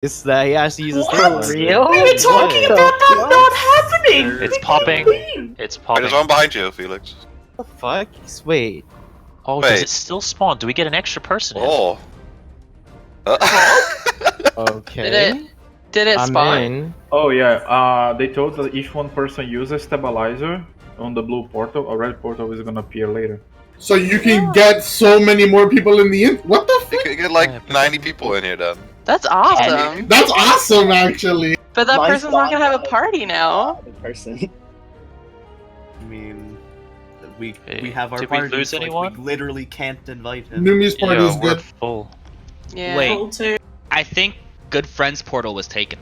It's that he has to use a What? stabilizer. Real? We were talking What? about that What? not happening! It's What popping. do you mean? It's Wait, popping. there's one behind you, Felix. What the fuck? Wait. Oh, does Wait. it still spawn? Do we get an extra person in? Oh. Okay. Did it I'm spawn? in. Oh yeah, they told that if one person uses stabilizer on the blue portal, a red portal is gonna appear later. So you can get so many more people in the end. What the You fuck? could get like 90 people in here then. That's awesome. That's awesome, actually. But that Mine's person's not gonna have a not party now. The person. I mean, we Hey, have our did we parties, lose like, anyone? we literally can't invite him. Numi's party is Yeah, we're good. full. Yeah. Wait. Wait. Too. I think Good Friend's portal was taken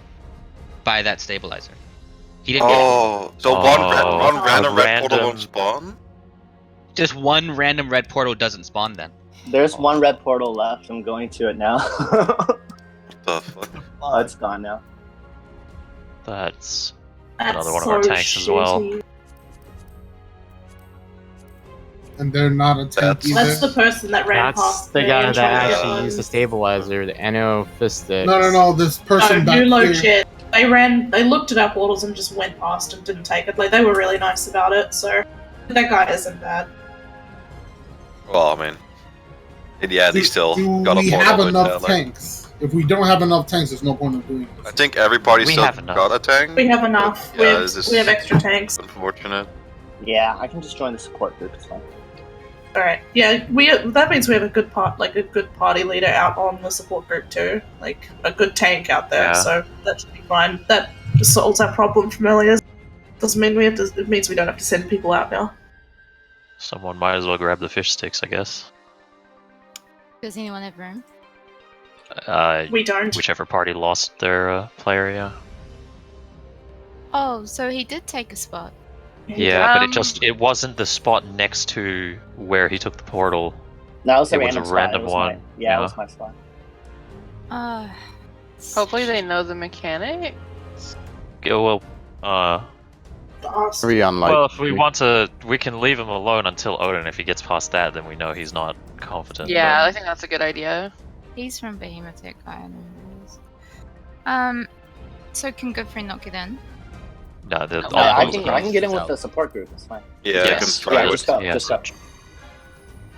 by that stabilizer. He didn't Oh, so Oh, one random red portal random- won't spawn? get it. Just one random red portal doesn't spawn then. There's one red portal left. I'm going to it now. What the fuck? Oh, it's gone now. That's That's another one of so our tanks as well. shitty. And they're not a tank That's- either. That's the person that ran That's past the me guy and that tried to get actually one. used the stabilizer, the Anno Fistix. No, this person No, back new low here. shit. They looked at our portals and just went past and didn't take it. Like, they were really nice about it, so that guy isn't bad. Well, I mean, yeah, they still Do got a we portal. have but, enough like, tanks? If we don't have enough tanks, there's no point in doing I this. think everybody We still have enough. got a tank. We have enough. Yeah, this is- we have extra tanks. Unfortunate. Yeah, I can just join the support group. It's fine. Alright. Yeah, that means we have a good good party leader out on the support group too. Like a good tank out there, Yeah. so that should be fine. That solves our problem from earlier. Doesn't mean it means we don't have to send people out now. Someone might as well grab the fish sticks, I guess. Does anyone have room? We don't. Whichever party lost their player, yeah. Oh, so he did take a spot. Yeah, but Um, it wasn't the spot next to where he took the portal. That was a It was random a spot. random It was one, It yeah. was my spot. Hopefully they know the mechanic. Yeah, well, Fast. Very unlikely. well, if we want to, we can leave him alone until Odin. If he gets past that, then we know he's not confident. Yeah, I think that's a good idea. He's from Behemoth Tech, I don't know who it is. So can Good Friend not get in? No, the, No, all Yeah, I those can guys. get in with the support group. It's fine. Yeah, Yes. I can try Yeah, it. just go. yeah. Just go.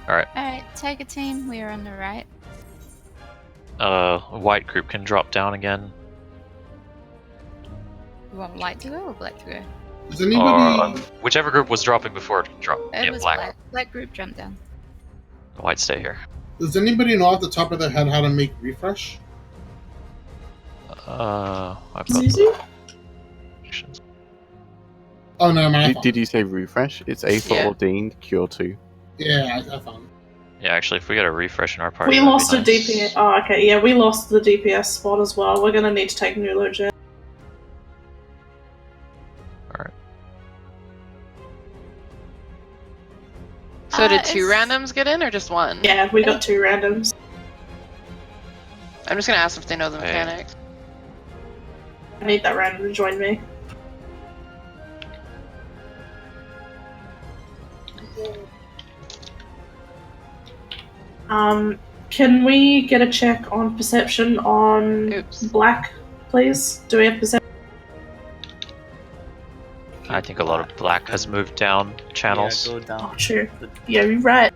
Alright, Tiger Team, we are on the right. White group can drop down again. You want white to go or black to go? Does anybody? Or whichever group was dropping before it can drop. It Yeah, was black. black. Black group jump down. White stay here. Does anybody know off the top of their head how to make refresh? I've got Easy? options. Oh no, man. Did you say refresh? It's A for Yeah. ordained, cure 2. Yeah, I found it. Yeah, actually, if we get a refresh in our party, We that'd be lost a nice. DPS. Oh, okay. Yeah, we lost the DPS spot as well. We're gonna need to take new legit. Alright. So did two it's- randoms get in or just one? Yeah, we got 2 randoms. I'm just gonna ask if they know the Hey. mechanics. I need that random to join me. Can we get a check on perception on Oops. black, please? Do we have perception? I think a lot of black has moved down channels. Yeah, go down. Oh, true. Yeah, you're right.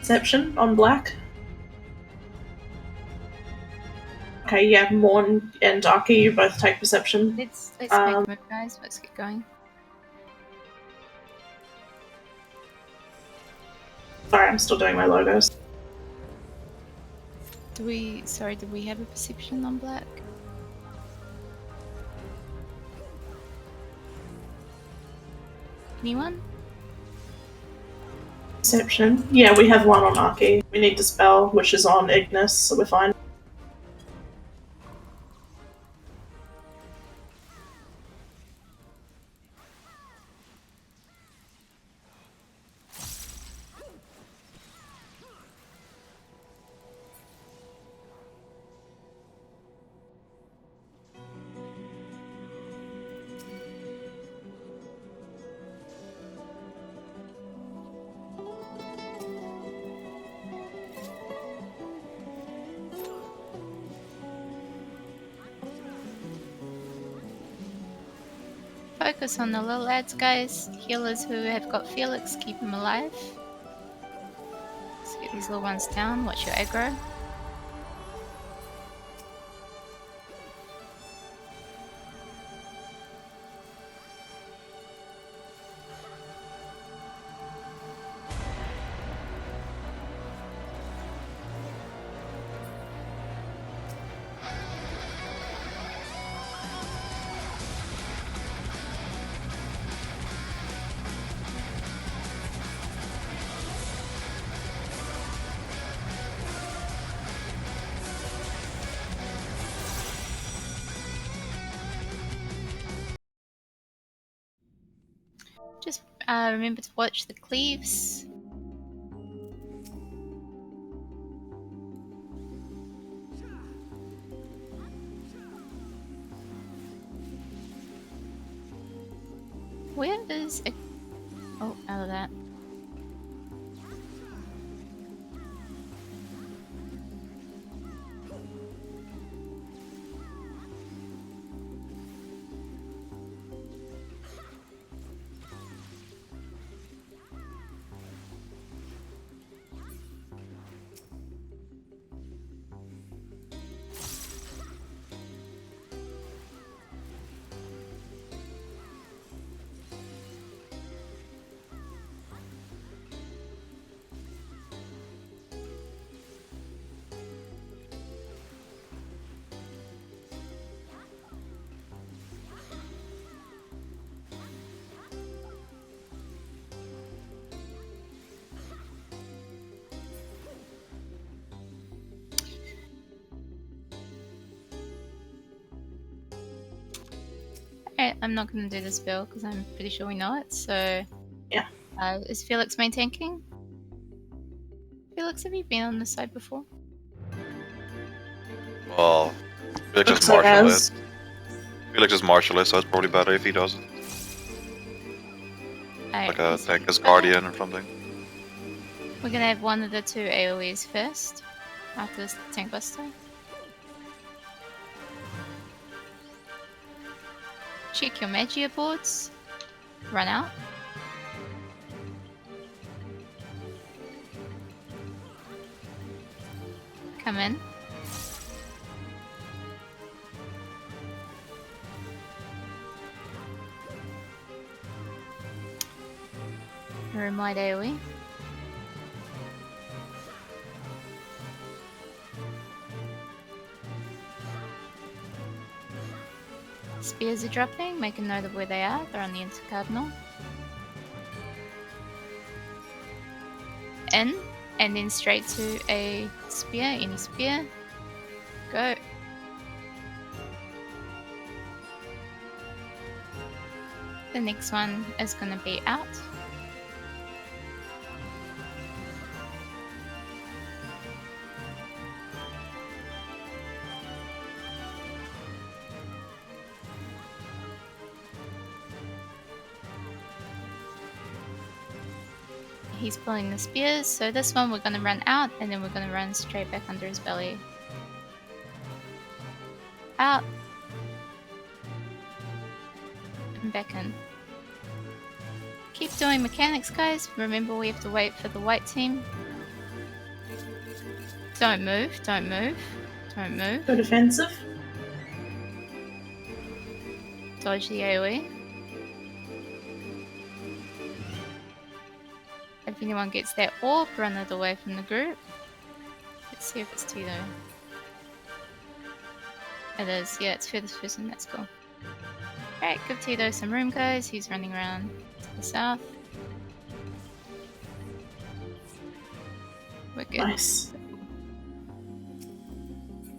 Perception on black. Okay, yeah, Morn and Darky, you both take perception. Let's make Um, a move, guys. Let's get going. Sorry, I'm still doing my logos. Do we have a perception on black? Anyone? Perception. Yeah, we have one on Arky. We need Dispel, which is on Ignis, so we're fine. focus on the little lads, guys. Healers who have got Felix, keep him alive. Let's get these little ones down. Watch your aggro. Just remember to watch the cleaves. Where is it? Oh, out of that. Alright, I'm not gonna do this build because I'm pretty sure we know it, so... Yeah. Is Felix main tanking? Felix, have you been on this side before? Well, Felix is Looks like martialist. as- Felix is martialist, so it's probably better if he does it. Alright, Like a so tank as guardian or something. we're gonna have one of the two AoEs first, after this tank buster. Check your Magia boards. Run out. Come in. Room wide AoE. Spears are dropping, make a note of where they are. They're on the intercardinal. In, and then straight to a spear, any spear. Go. The next one is going to be out. He's pulling the spears, so this one we're going to run out and then we're going to run straight back under his belly. Out. And back in. Keep doing mechanics, guys. Remember, we have to wait for the white team. Don't move, don't move, don't move. Go defensive. Dodge the AoE. If anyone gets that orb, run it away from the group. Let's see if it's Tito. It is, yeah, it's furthest person, let's go. Alright, give Tito some room, guys. He's running around to the south. We're good. Nice.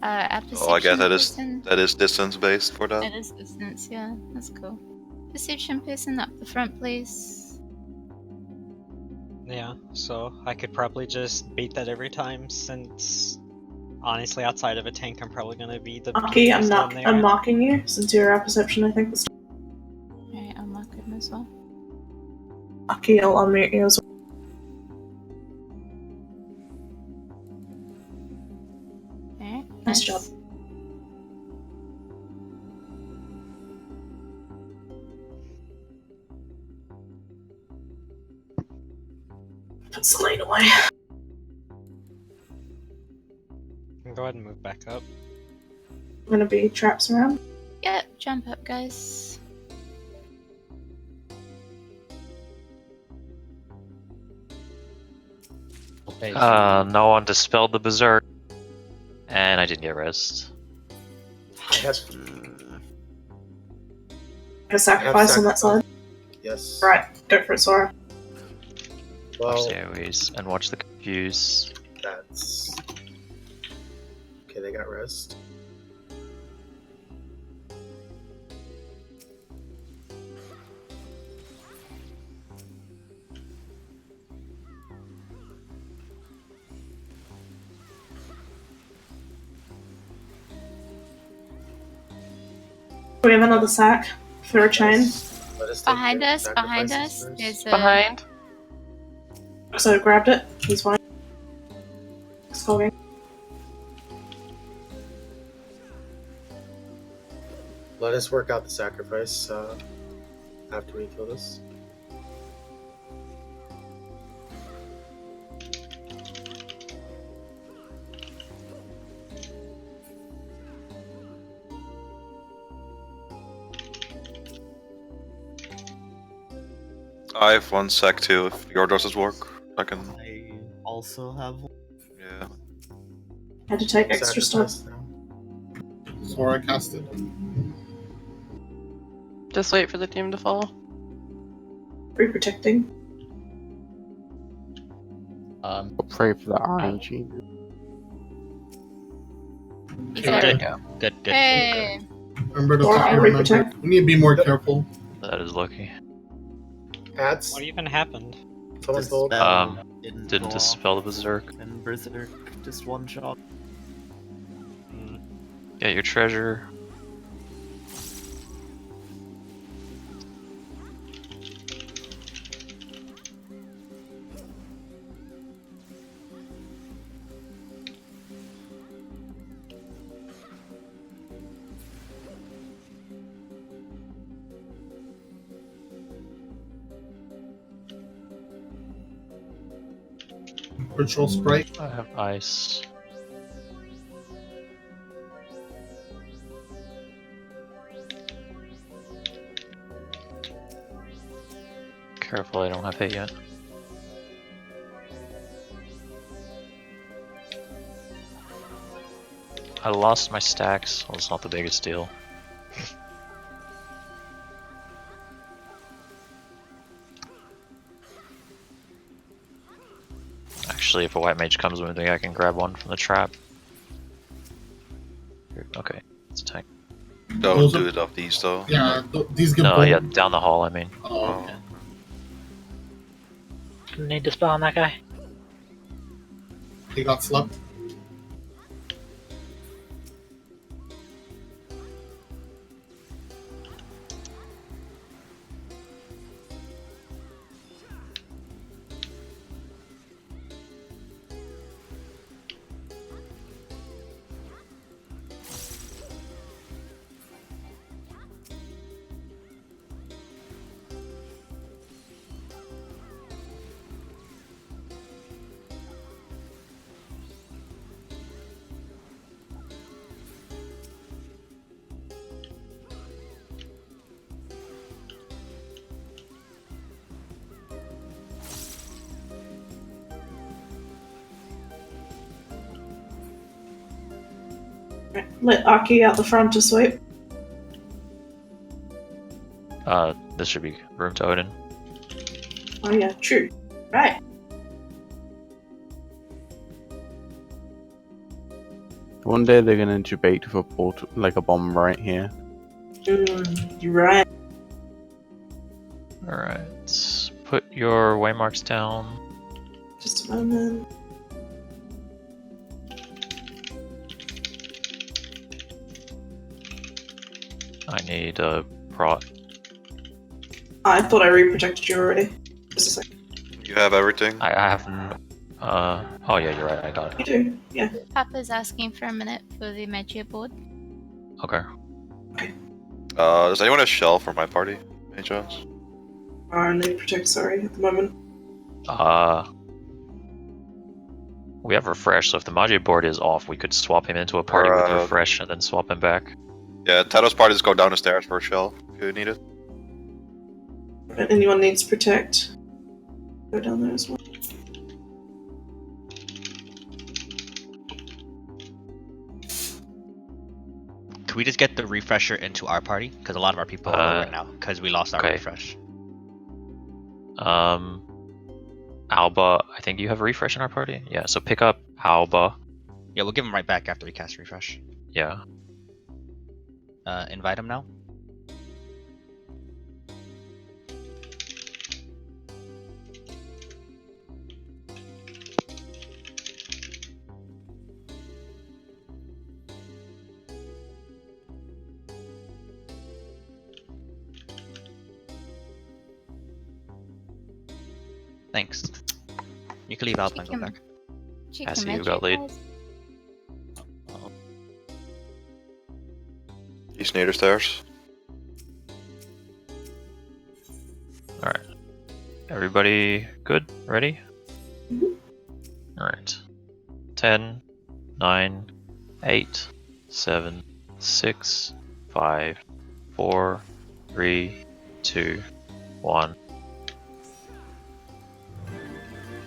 Our Oh, I guess perception person. that is distance based for that. It is distance, yeah, that's cool. Perception person up the front, please. Yeah, so I could probably just beat that every time since honestly outside of a tank I'm probably gonna be the Aki, PvP down there. I'm marking you since you're our perception, I think. Alright, I'll mark him as well. Aki, I'll unmute you as well. Alright, Nice job. put Selene away. Go ahead and move back up. Gonna be traps around. Yep, jump up, guys. No one dispelled the berserk. And I didn't get rest. I have, A sacrifice on that side. yes. Right, go for it, Sora. Well, Watch the AoEs and watch the confuse. that's... Okay, they got rest. We have another sack for a chain. Let us take Behind their us, behind sacrifices us. first. There's a... Behind. So grabbed it. He's fine. Scogging. Let us work out the sacrifice after we kill this. I have one sec too. If your does work, I can. I also have one. Yeah. Had to take extra stuff. Sacrifice now. Sora casted. Just wait for the team to fall. Reprotecting. I'll pray for the RNG. He's Okay. there. Good. Good. Good. Hey! Remember to Sora, fucking remember. reprotect. We need to be more careful. That is lucky. Hats. What even happened? Someone told. Dispel Didn't go dispel the off, berserk. and Berserk just one shot. Get your treasure. Ritual Sprite. I have ice. Careful, I don't have hit yet. I lost my stacks. Well, it's not the biggest deal. Actually, if a white mage comes with me, I can grab one from the trap. Okay, it's a tank. Don't Those do are- it off these though. Yeah, these give No, gold. yeah, down the hall, I mean. Oh, okay. Need to spell on that guy. They got slept. Let Aki out the front to sweep. This should be room to Odin. Oh yeah, true. Right. One day they're gonna debate for portal, like a bomb right here. You're right. Alright, put your waymarks down. Just a moment. I need a prot. I thought I reprotected you already. Just a second. You have everything. I haven't. Oh yeah, you're right. I got You it. do, yeah. Papa's asking for a minute for the Magia board. Okay. Does anyone have shell for my party? Any chance? I need protect, sorry, at the moment. We have refresh, so if the Magi board is off, we could swap him into a party with Or, refresh and then swap him back. Yeah, Tato's parties go down the stairs for a shell if you need it. If anyone needs protect, go down there as well. Can we just get the refresher into our party? Because a lot of our people are right now because we lost our okay. refresh. Alba, I think you have a refresh in our party? Yeah, so pick up Alba. Yeah, we'll give him right back after we cast refresh. Yeah. Invite him now. Thanks. You can leave Alba and go back. I see you got lead. He's near the stairs. Alright. Everybody good? Ready? Alright. 10, 9, 8, 7, 6, 5, 4, 3, 2, 1.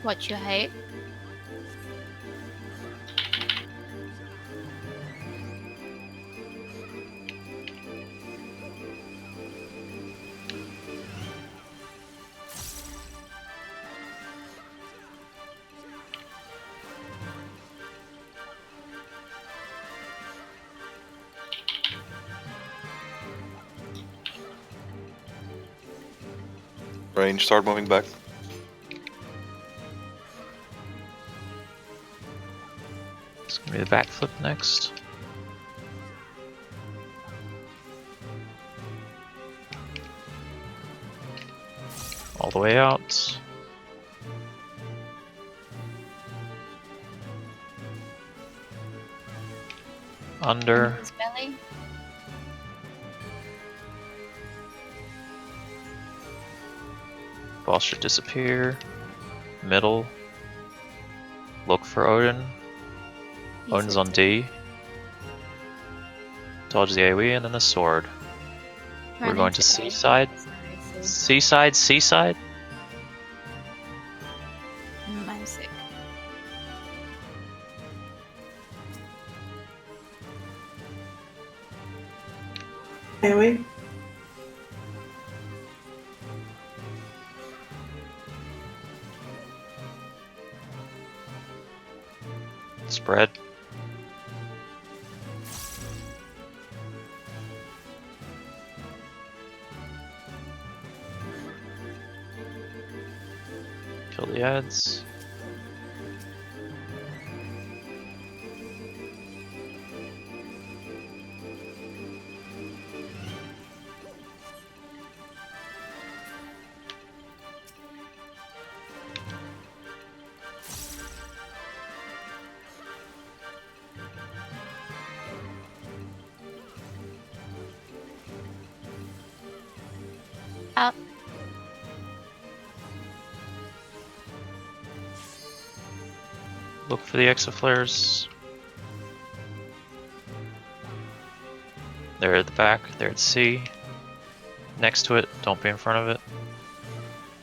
Watch your height. Range, start moving back. It's gonna be the backflip next. All the way out. Under. His belly. Boss should disappear. Middle. Look for Odin. Odin's on D. Dodge the AoE and then the sword. We're going to Seaside. Seaside, Seaside? I'm sick. Anyway. Spread. Kill the ads. Out. Look for the exoflares. They're at the back, they're at C. Next to it, don't be in front of it.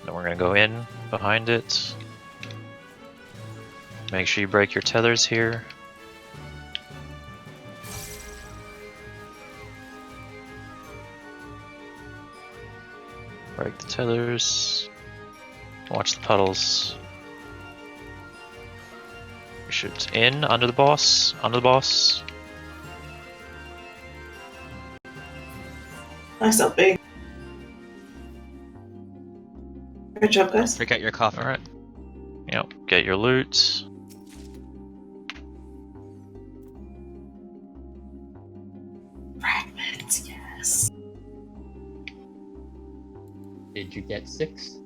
Then we're gonna go in behind it. Make sure you break your tethers here. Break the tethers. Watch the puddles. We should in under the boss. Under the boss. Nice LP. Good job, guys. Break out your coffin. Alright. Yep, get your loot. Fragments, yes. Did you get 6?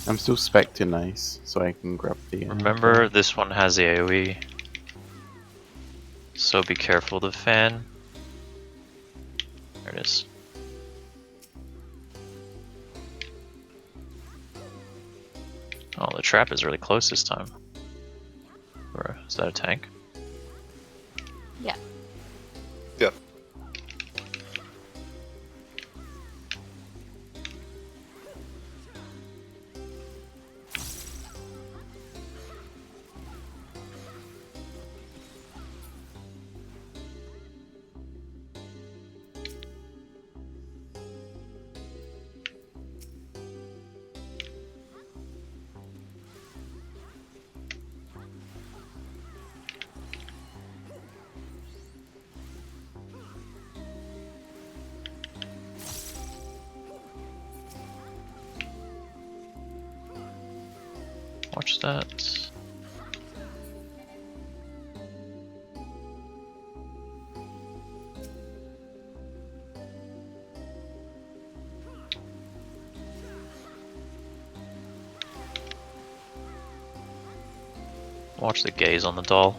I'm still specting nice, so I can grab the. Remember, this one has the AoE, so be careful of the fan. There it is. Oh, the trap is really close this time. Or is that a tank? Yeah. Yeah. Watch that. Watch the gaze on the doll.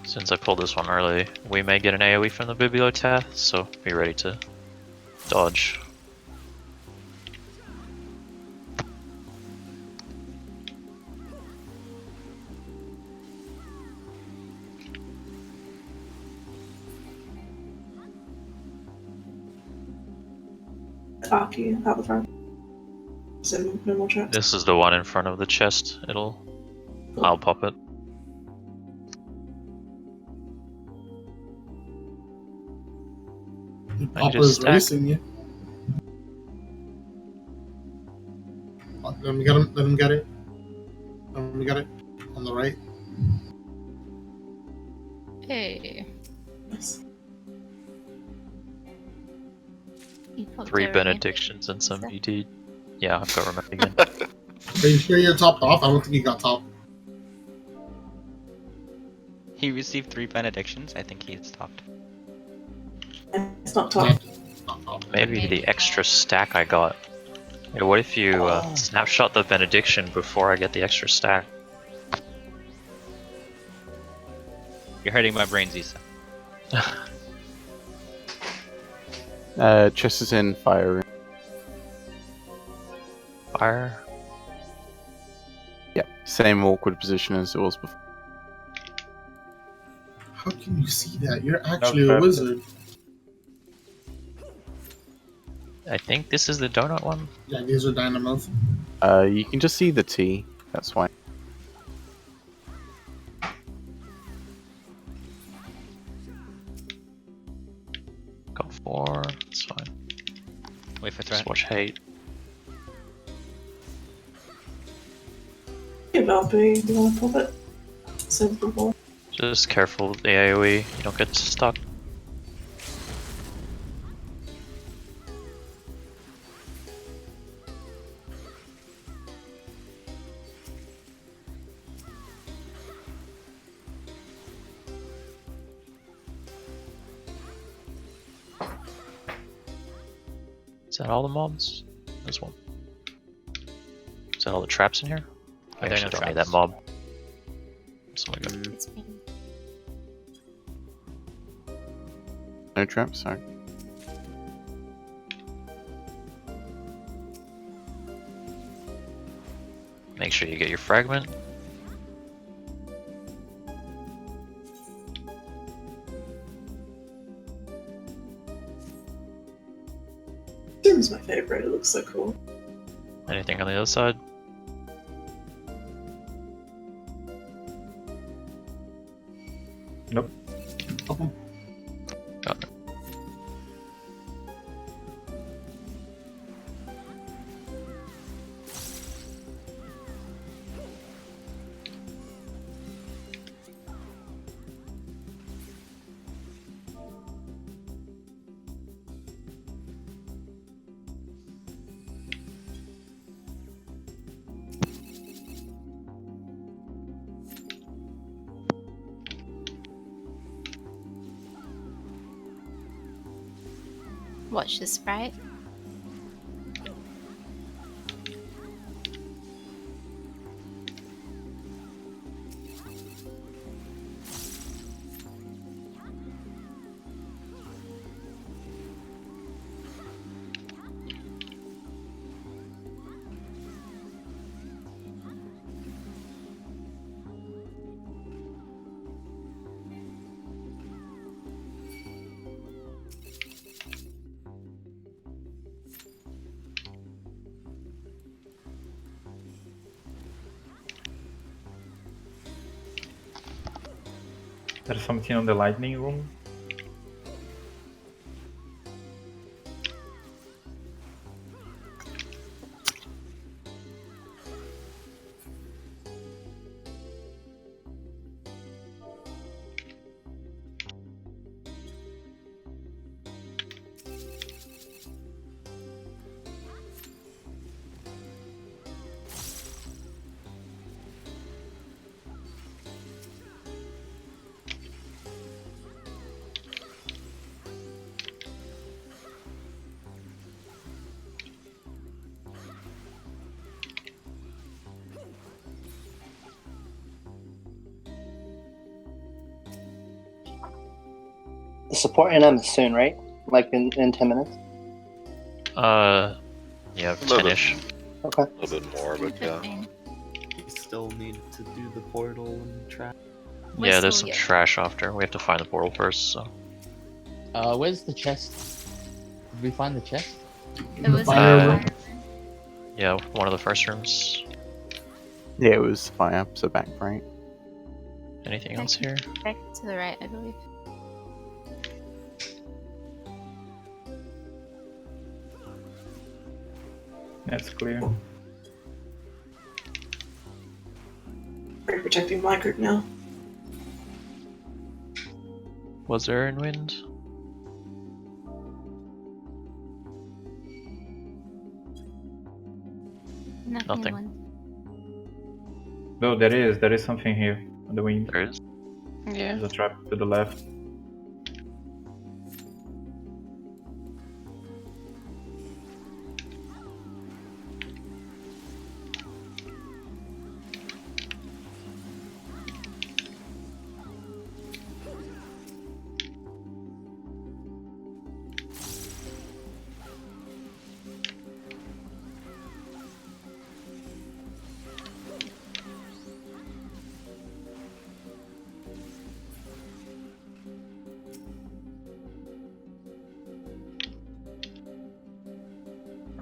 Since I pulled this one early, we may get an AoE from the Bibliothèque, so be ready to dodge. Aki out the front. So minimal trap. This is the one in front of the chest. I'll pop it. Popper's racing you. Let him get him. Let him get it. Let him get it. On the right. Hey. Three benedictions and some ED. Yeah, I've got remember again. Are you sure you're topped off? I don't think you got topped. He received 3 benedictions. I think he is topped. It's not top. Maybe the extra stack I got. Hey, what if you snapshot the benediction before I get the extra stack? You're hurting my brains, Issa. Chest is in fire room. Fire? Yep, same awkward position as it was before. How can you see that? You're actually a wizard. I think this is the donut one. Yeah, these are dynamos. You can just see the T. That's why. Got 4. It's fine. Wait for threat. Just watch hate. About B, do you want to pop it? Simple ball. Just careful with the AoE. You don't get stuck. Is that all the mobs? There's one. Is that all the traps in here? I There are actually no don't need that traps. mob. It's only good. It's me. No traps, sorry. Make sure you get your fragment. Doom's my favorite, it looks so cool. Anything on the other side? Nope. Got it. Watch the sprite. There's something on the lightning room. The support NM is soon, right? Like in 10 minutes? Yeah, A little 10-ish. Okay. A little bit more, but yeah. You still need to do the portal and track. Yeah, there's some trash after. We have to find the portal first, so. Where's the chest? Did we find the chest? It was Yeah, one of the first rooms. Yeah, it was fire, so back right. Anything else here? back to the right, I believe. That's clear. We're protecting my group now. Was there in wind? Nothing. No, there is something here on the wind. There is? Yeah. There's a trap to the left.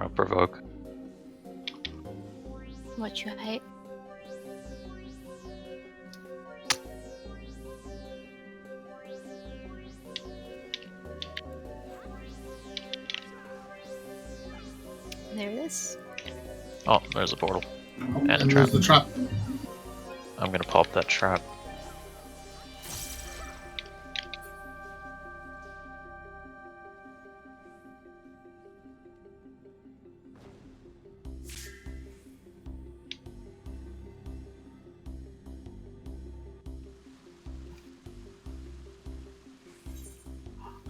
I'll provoke. Watch your height. There it is. Oh, there's a portal. And a And trap. there's the trap. I'm gonna pop that trap.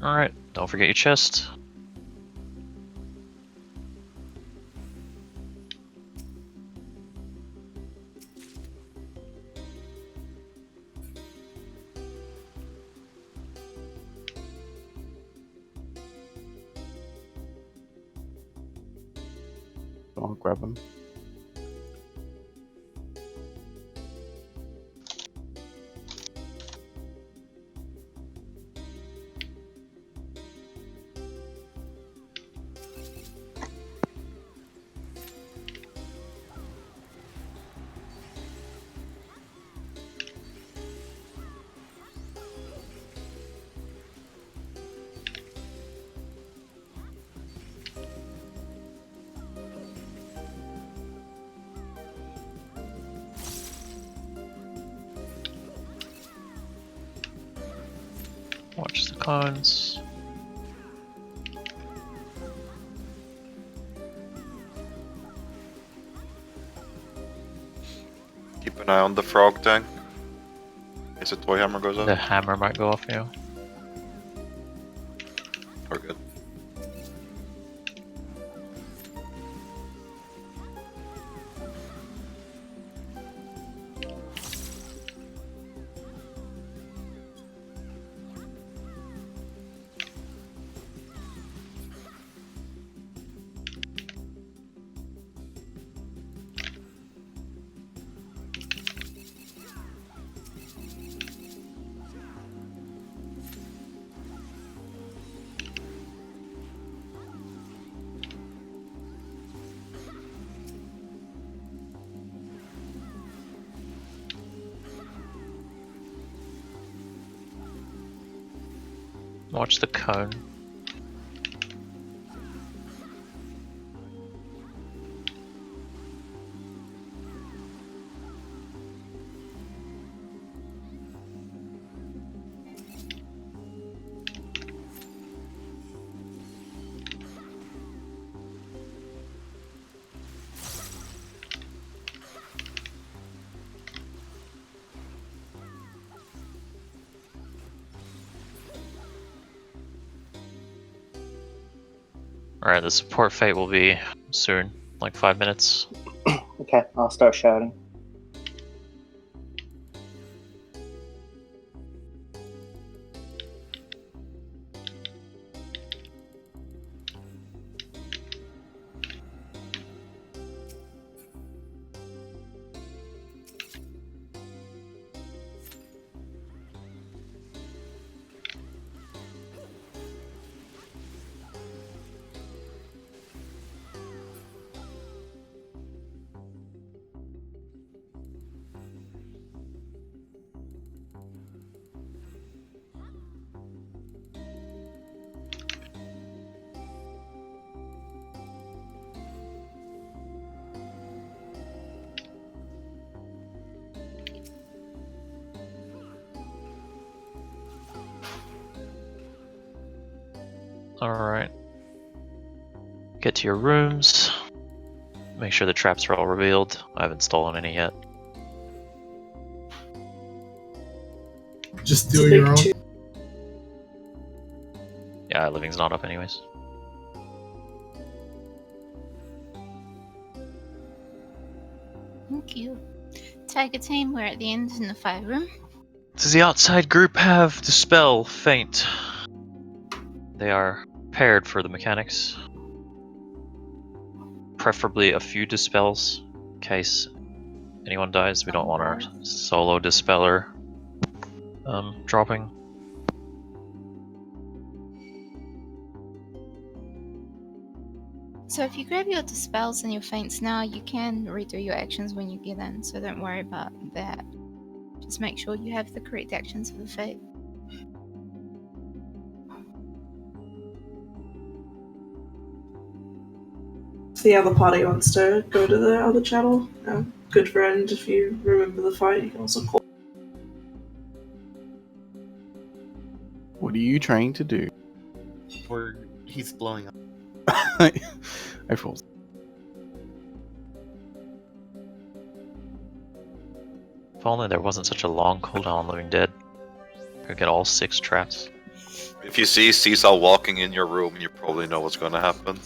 Alright, don't forget your chest. I'll grab them. Watch the cons. Keep an eye on the frog tank. In case the toy hammer goes off. The hammer might go off, yeah. We're good. Watch the cone. Alright, the support fate will be soon, like 5 minutes. Okay, I'll start shouting. Alright. Get to your rooms. Make sure the traps are all revealed. I haven't stolen any yet. Just do your own. Yeah, living's not up anyways. Thank you. Tiger team, we're at the end in the fire room. Does the outside group have Dispel, Faint? They are paired for the mechanics. Preferably a few Dispels, in case anyone dies. We don't want our solo Dispeller dropping. So if you grab your dispels and your faints now, you can redo your actions when you get in, so don't worry about that. Just make sure you have the correct actions for the fate. If the other party wants to go to the other channel, good friend, if you remember the fight, you can also call. What are you trying to do? He's blowing up. I feel. If only there wasn't such a long cooldown on Living Dead. Could get all 6 traps. If you see Seesaw walking in your room, you probably know what's going to happen.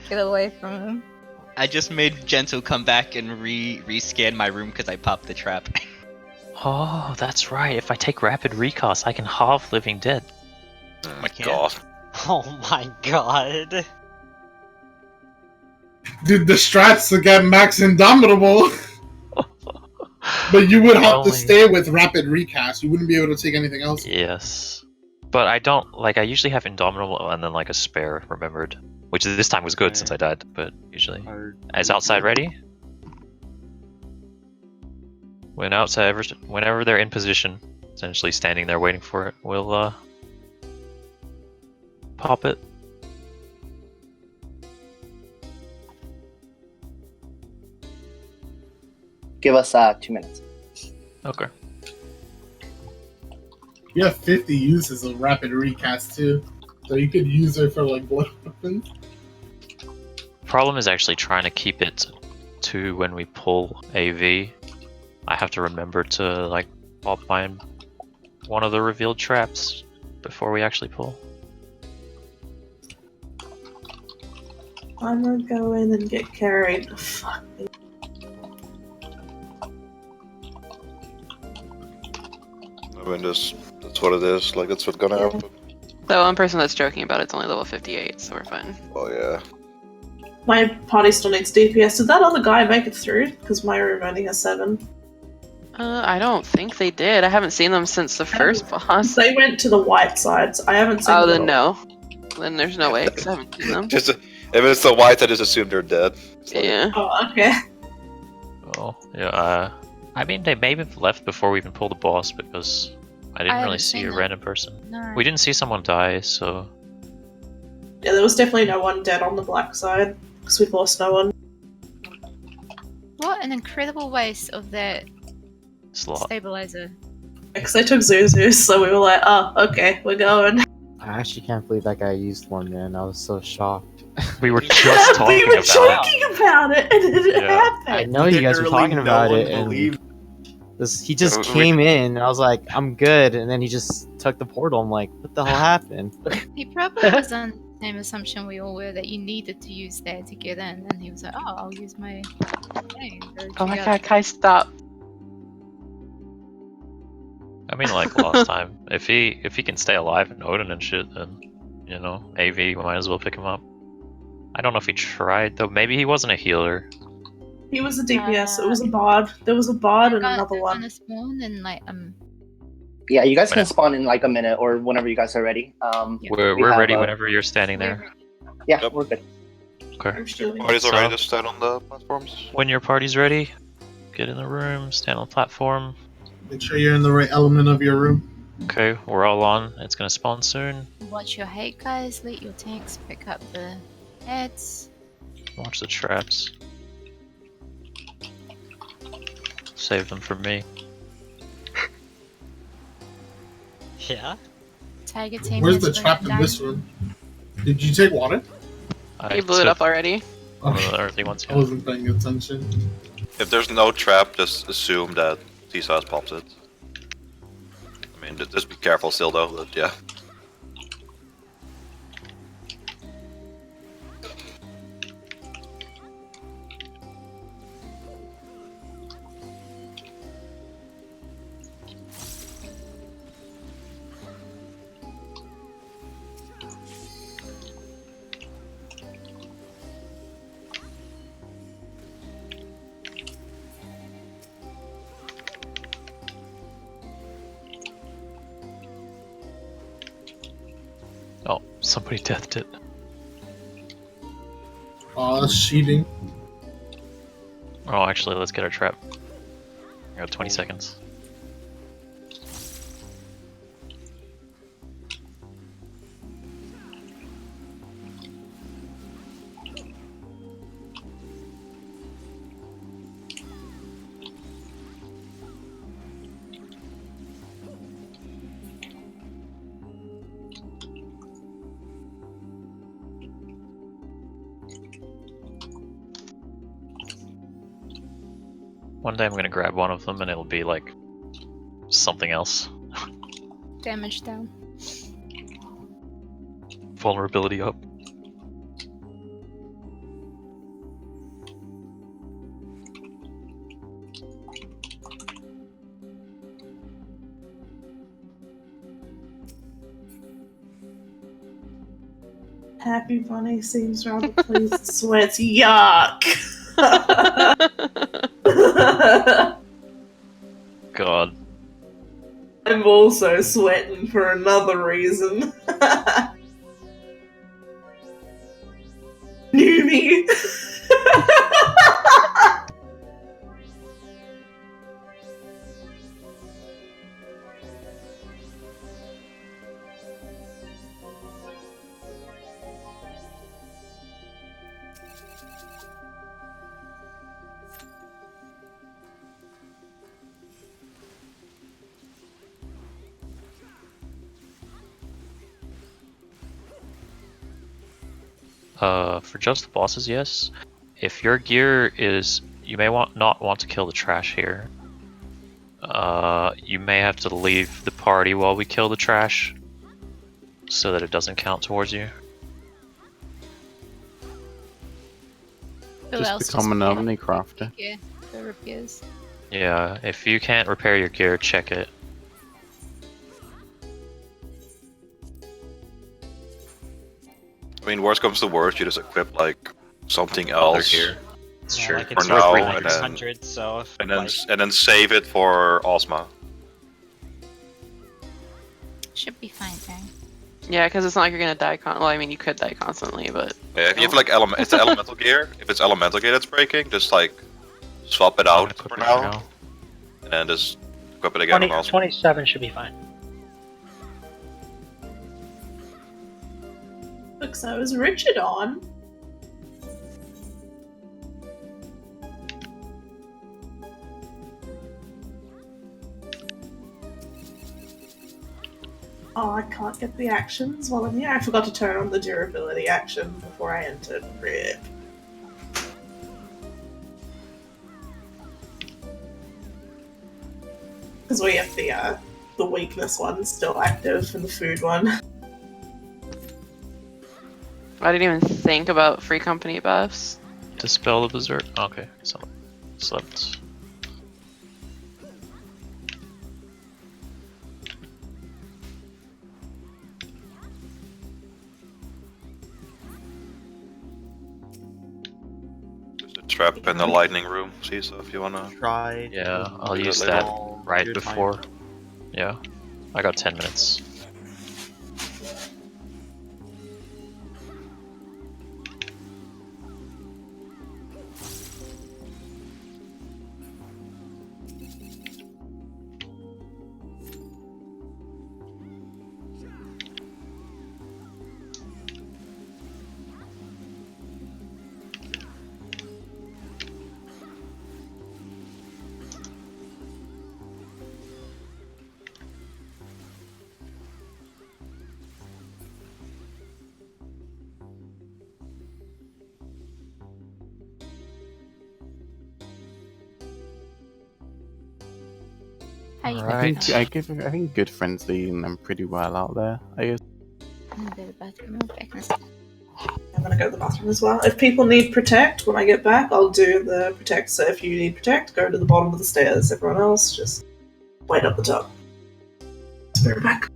Get away from him. I just made Gentle come back and rescan my room because I popped the trap. Oh, that's right. If I take rapid recast, I can halve Living Dead. Oh my god. Oh my god. Dude, the strats to get max indomitable. But you would have to stay with rapid recast. You wouldn't be able to take anything else. Yes. But I don't, like, I usually have Indomitable and then, like, a spare remembered. Which this time was good since I died, but usually. Is outside ready? Whenever they're in position, essentially standing there waiting for it, we'll, pop it. Give us 2 minutes. Okay. You have 50 uses of rapid recast too, so you could use it for like blood weapons. Problem is actually trying to keep it to when we pull AV. I have to remember to like pop one of the revealed traps before we actually pull. I'm gonna go in and get carried. Fuck me. I mean, that's what it is. Like, that's what's gonna happen. The one person that's joking about it's only level 58, so we're fine. Oh yeah. My party still needs DPS. Did that other guy make it through? Because my room only has 7. I don't think they did. I haven't seen them since the first boss. They went to the white sides. I haven't seen Oh, them. then no. Then there's no way, because I haven't seen them. Just if it's the white, I just assume they're dead. Yeah. Oh, okay. Oh, yeah, I mean, they may have left before we even pulled the boss because I didn't really haven't see seen a that. random person. No. We didn't see someone die, so Yeah, there was definitely no one dead on the black side because we lost no one. What an incredible waste of that slot. stabilizer. Because they took Zuzu, so we were like, oh, okay, we're going. I actually can't believe that guy used one, man. I was so shocked. We were just talking we were about joking about it, and it didn't Yeah. happen. I know you guys were Literally talking no about one it, and believed- he just came in. I was like, I'm good, and then he just took the portal. I'm like, what the hell happened? He probably was on the same assumption we all were that you needed to use that to get in, and he was like, oh, I'll use my thing. Oh my god, Kai, stop. I mean, like last time, if he can stay alive in Odin and shit, then you know, AV, we might as well pick him up. I don't know if he tried though. Maybe he wasn't a healer. He was a DPS. It was a bard. There was a bard and another one. Gonna spawn and like Yeah, you guys can spawn in like a minute or whenever you guys are ready. We're we have, ready whenever you're standing there. Yeah, we're good. Okay. Party's already to stand on the platforms. When your party's ready, get in the room, stand on the platform. Make sure you're in the right element of your room. Okay, we're all on. It's gonna spawn soon. watch your height, guys. Let your tanks pick up the heads. Watch the traps. Save them for me. Yeah. Tiger team. Where's has the been trap in done. this room? Did you take water? I He blew it took up already. one of the earthy ones. I wasn't paying attention. If there's no trap, just assume that T-Size pops it. I mean, just be careful still though, but yeah. Oh, somebody deathed it. Oh, that's cheating. Oh, actually, let's get our trap. We got 20 seconds. One day I'm gonna grab one of them and it'll be like something else. Damage down. Vulnerability up. Happy Bunny seems rather pleased. Sweats. Yuck. God. I'm also sweating for another reason. Newbie. For just the bosses, yes. If your gear is, you may not want to kill the trash here. You may have to leave the party while we kill the trash, so that it doesn't count towards you. Who Just else become an repair- omni crafter. Yeah, the repairs. Yeah, if you can't repair your gear, check it. I mean, worst comes to worst, you just equip like something else gear. It's Yeah, true. like for it's now, worth and then 100, so if, and then like, and then save it for Ozma. Should be fine, dang. Yeah, because it's not like you're gonna die well, I mean, you could die constantly, but... Yeah, if you have like it's the elemental gear. If it's elemental gear that's breaking, just like swap it out for now, and then just equip it again on Ozma. 27 should be fine. So is Richard on? Oh, I can't get the actions while I'm here. I forgot to turn on the durability action before I entered. RIP. Because we have the weakness one still active and the food one. I didn't even think about free company buffs. Dispel the berserk. Okay, so slept. There's a trap in the lightning room, Caesar, if you wanna try. Yeah, I'll do use it that later. right Your before. time. Yeah, I got 10 minutes. How you Alright. I think good friends leading them pretty well out there. I guess. I'm gonna go to the bathroom. I'll be back in a second. I'm gonna go to the bathroom as well. If people need protect when I get back, I'll do the protect. So if you need protect, go to the bottom of the stairs. Everyone else, just wait up the top. Be right back.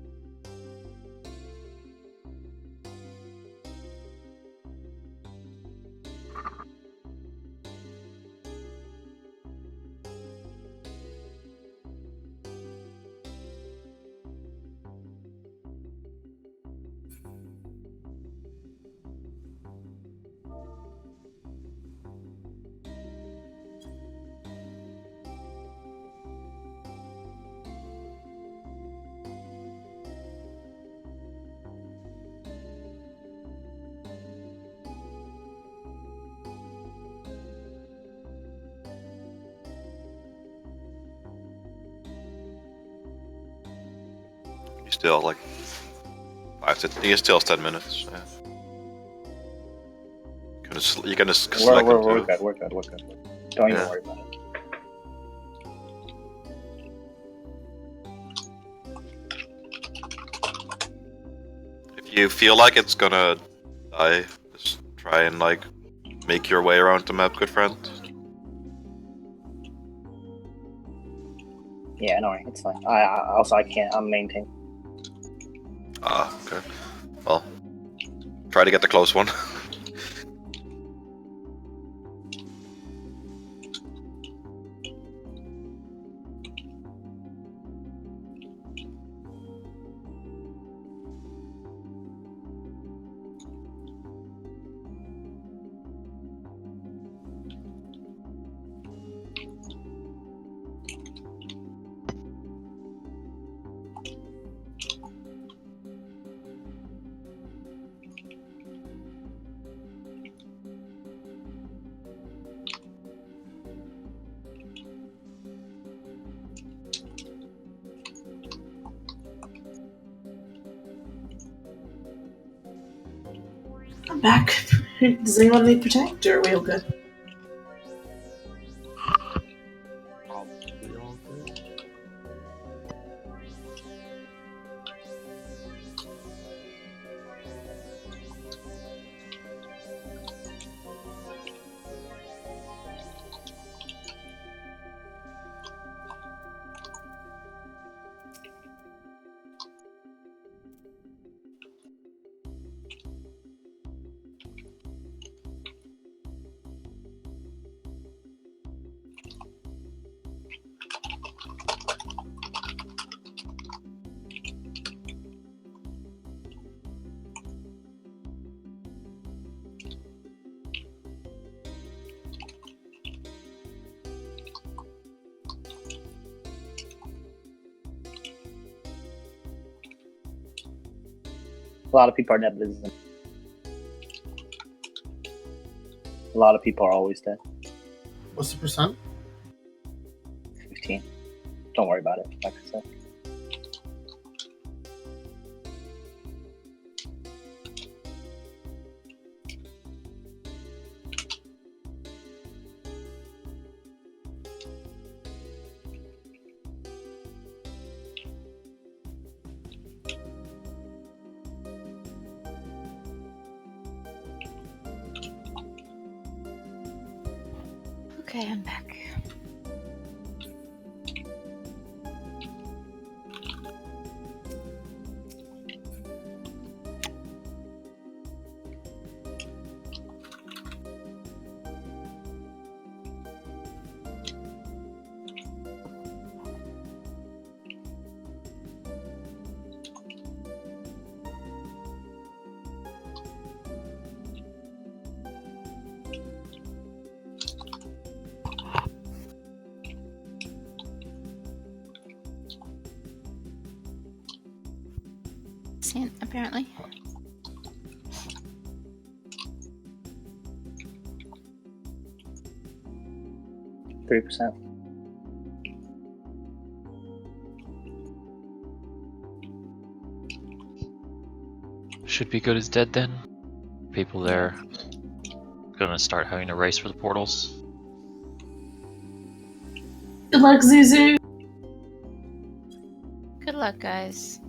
You still like 5 to you still 10 minutes. Yeah. You're gonna select them We're too. good. We're good. We're good. Don't even Yeah. worry about it. If you feel like it's gonna die, just try and like make your way around the map, good friend. Yeah, no, it's fine. I can't. I'm maintaining. Ah, okay. Well, try to get the close one. I'm back. Does anyone need protect, or are we all good? Probably all good. A lot of people are nebulism. A lot of people are always dead. What's the percent? 15. Don't worry about it, like I said. Okay, I'm back. Sand, apparently. %. Should be good as dead then. People there gonna start having to race for the portals. Good luck, Zuzu. Good luck, guys.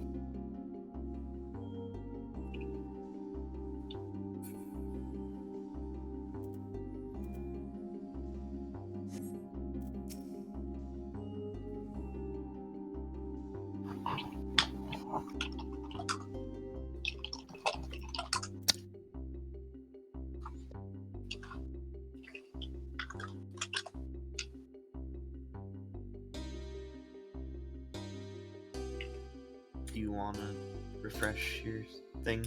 Do you want to refresh your thing?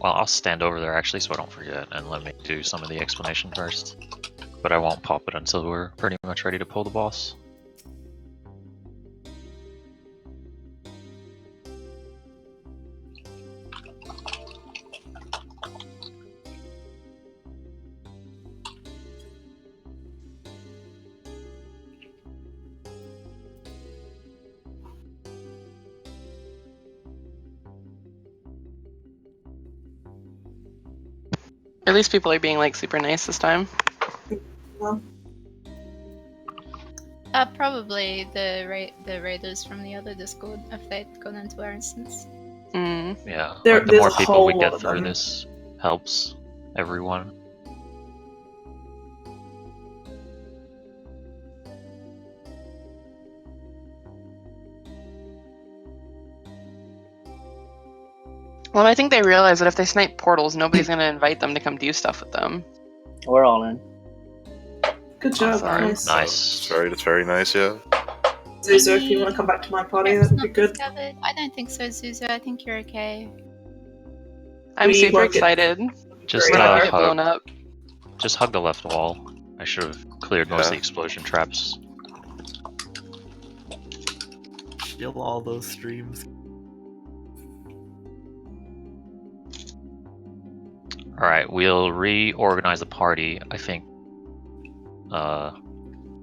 I'll stand over there actually so I don't forget, and let me do some of the explanation first. But I won't pop it until we're pretty much ready to pull the boss. At least people are being like super nice this time. Well, Probably the raiders from the other Discord if they'd gone into our instance. Yeah, There- like the there's more a people whole we lot get of through them. this helps everyone. Well, I think they realize that if they snipe portals, nobody's gonna invite them to come do stuff with them. We're all in. good job, Awesome. guys. Nice. That's very nice, yeah. Zuzu, if you want to come back to my party, that would be good. Discovered. I don't think so, Zuzu. I think you're okay. I'm We super won't get excited. Just We're not gonna hug. get blown up. Just hug the left wall. I should have cleared most of the explosion traps. Kill all those streams. Alright, we'll reorganize the party, I think.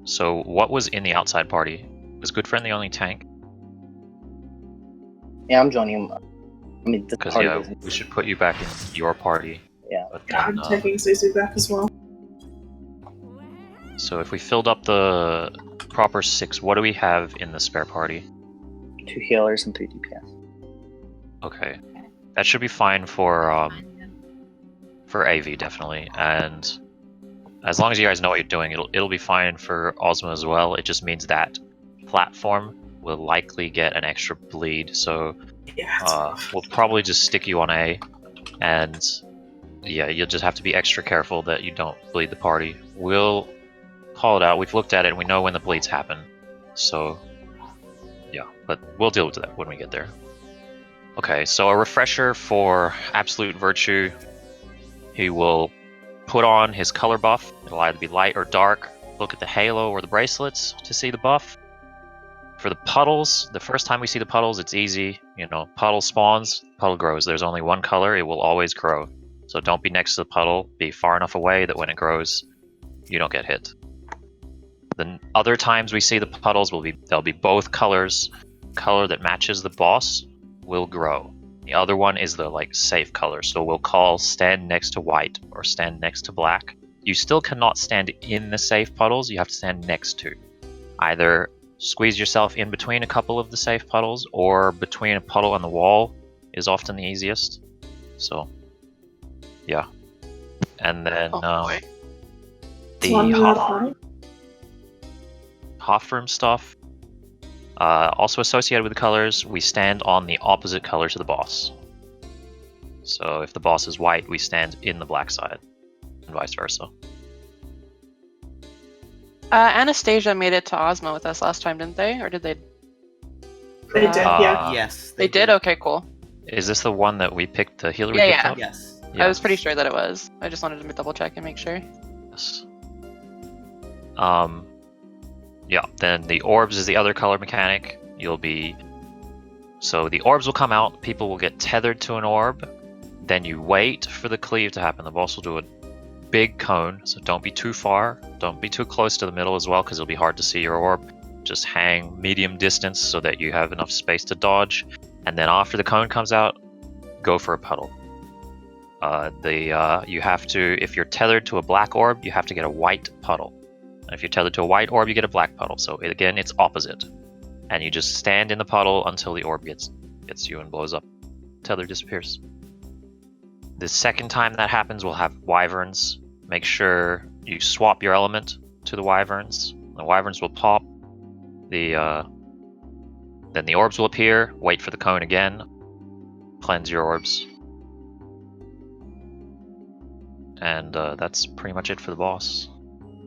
So what was in the outside party? Was Good Friend the only tank? Yeah, I'm joining him. I mean, this Because party yeah, doesn't. we should put you back in your party. Yeah. But Yeah, then, I'm taking Zuzu back as well. so if we filled up the proper 6, what do we have in the spare party? 2 healers and 3 DPS. Okay, that should be fine for AV definitely, and as long as you guys know what you're doing, it'll be fine for Ozma as well. It just means that platform will likely get an extra bleed, so we'll probably just stick you on A, and yeah, you'll just have to be extra careful that you don't bleed the party. We'll call it out. We've looked at it and we know when the bleeds happen, so yeah, but we'll deal with that when we get there. Okay, so a refresher for Absolute Virtue. He will put on his color buff. It'll either be light or dark. Look at the halo or the bracelets to see the buff. For the puddles, the first time we see the puddles, it's easy. You know, puddle spawns, puddle grows. There's only one color, it will always grow. So don't be next to the puddle. Be far enough away that when it grows, you don't get hit. The other times we see the puddles they'll be both colors. Color that matches the boss will grow. The other one is the safe color. So we'll call stand next to white or stand next to black. You still cannot stand in the safe puddles. You have to stand next to. Either squeeze yourself in between a couple of the safe puddles, or between a puddle and the wall is often the easiest. So, yeah. And then the half room stuff. Also associated with the colors, we stand on the opposite color to the boss. So if the boss is white, we stand in the black side, and vice versa. Anastasia made it to Ozma with us last time, didn't they? Or did they? They did, yeah. Yes. They did? Okay, cool. Is this the one that we picked, the healer we Yeah, picked yeah. up? Yes. I was pretty sure that it was. I just wanted to double check and make sure. Yes. Yeah, then the orbs is the other color mechanic. So the orbs will come out, people will get tethered to an orb, then you wait for the cleave to happen. The boss will do a big cone, so don't be too far, don't be too close to the middle as well, because it'll be hard to see your orb. Just hang medium distance so that you have enough space to dodge, and then after the cone comes out, go for a puddle. You have to, if you're tethered to a black orb, you have to get a white puddle. And if you're tethered to a white orb, you get a black puddle. So again, it's opposite. And you just stand in the puddle until the orb gets you and blows up. Tether disappears. The second time that happens, we'll have wyverns. Make sure you swap your element to the wyverns. The wyverns will pop. Then the orbs will appear. Wait for the cone again. Cleanse your orbs. And that's pretty much it for the boss.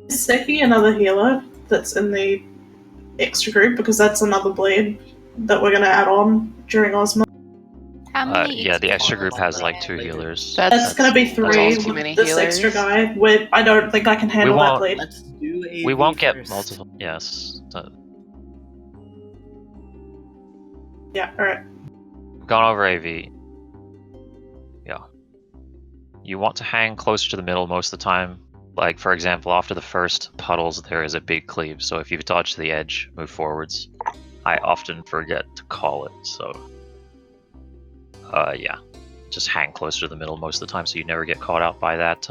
Is Seki another healer that's in the extra group? Because that's another blade that we're going to add on during Ozma. How many? Yeah, the extra group has 2 healers. That's going to be 3. That's too many this healers. extra guy, I don't think I can handle that blade. Let's do AV We won't get first. multiple. Yes. Yeah, alright. We've gone over AV. Yeah. You want to hang closer to the middle most of the time. Like, for example, after the first puddles, there is a big cleave. So if you dodge to the edge, move forwards. I often forget to call it, so... yeah. Just hang closer to the middle most of the time so you never get caught out by that,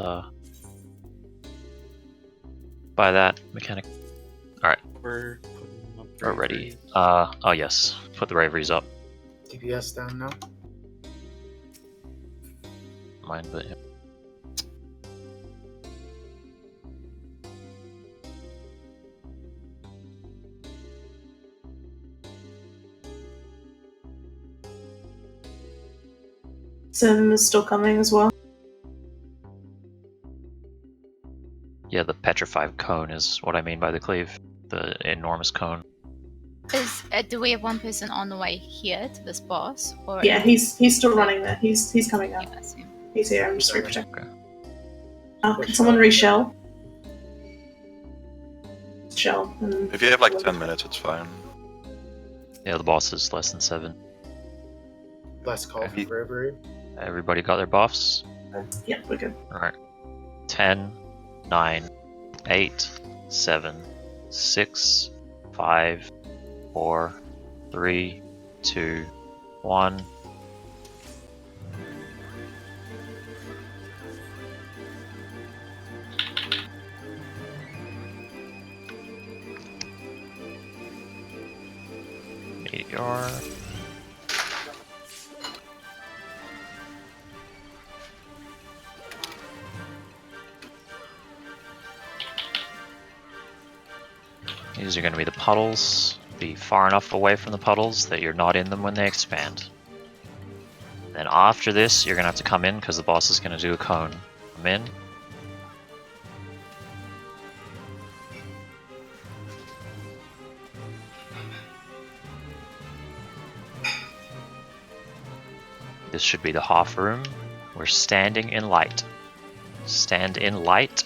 mechanic. Alright. We're putting up We're ready. Oh yes. Put the Raveries up. DPS down now. Mine, but yeah. Sim is still coming as well. Yeah, the petrified cone is what I mean by the cleave. The enormous cone. Do we have one person on the way here to this boss? Or Yeah, he's still running there. He's coming out. Yeah, I see. He's here, I'm just reprotecting. Okay. Can someone re-shell? Shell. And If you have 10 minutes, it's fine. Yeah, the boss is less than 7. Last call for bravery. Everybody got their buffs? Yep, we're good. Alright. 10, 9, 8, 7, 6, 5, 4, 3, 2, 1. Meteor. These are going to be the puddles. Be far enough away from the puddles that you're not in them when they expand. Then after this, you're going to have to come in because the boss is going to do a cone. Come in. This should be the half room. We're standing in light. Stand in light.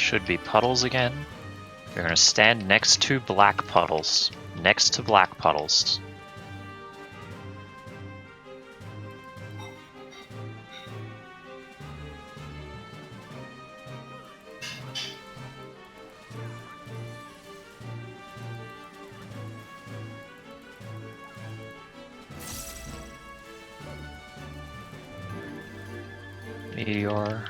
should be puddles again. You're going to stand next to black puddles. Next to black puddles. Meteor.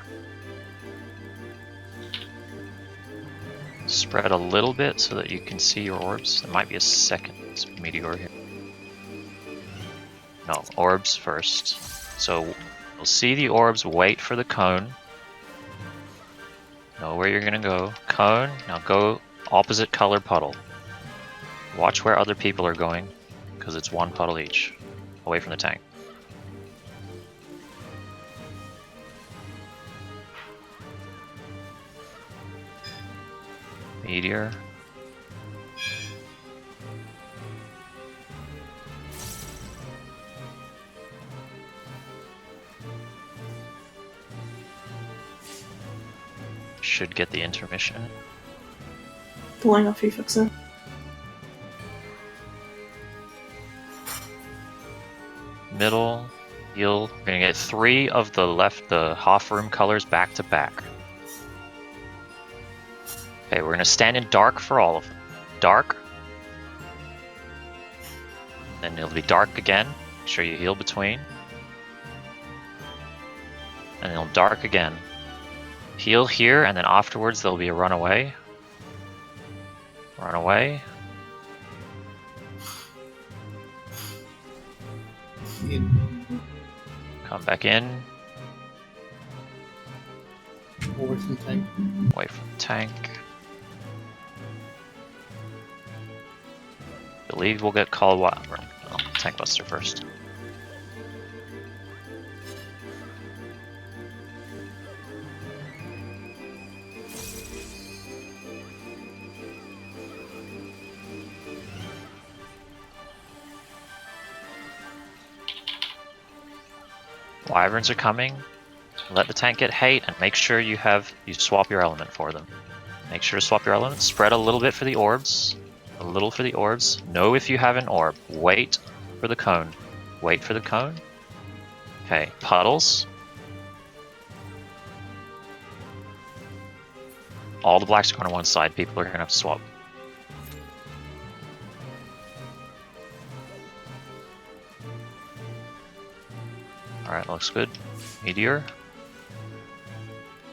Spread a little bit so that you can see your orbs. There might be a second meteor here. No, orbs first. So you'll see the orbs, wait for the cone. Know where you're gonna go. Cone, now go opposite color puddle. Watch where other people are going, because it's one puddle each. Away from the tank. Meteor. Should get the intermission. Pulling off you, Fixer. Middle, you're gonna get 3 of the half room colors back to back. Okay, we're gonna stand in dark for all of them. Dark. Then it'll be dark again. Make sure you heal between. And it'll dark again. Heal here, and then afterwards there'll be a run away. Run away. Come back in. Away from tank. Away from tank. Believe we'll get called wild. Oh, tank buster first. Wyverns are coming. Let the tank get hate and make sure you swap your element for them. Make sure to swap your element. Spread a little bit for the orbs. A little for the orbs. Know if you have an orb. Wait for the cone. Wait for the cone. Okay, puddles. All the blacks are going to one side. People are going to have to swap. Alright, looks good. Meteor.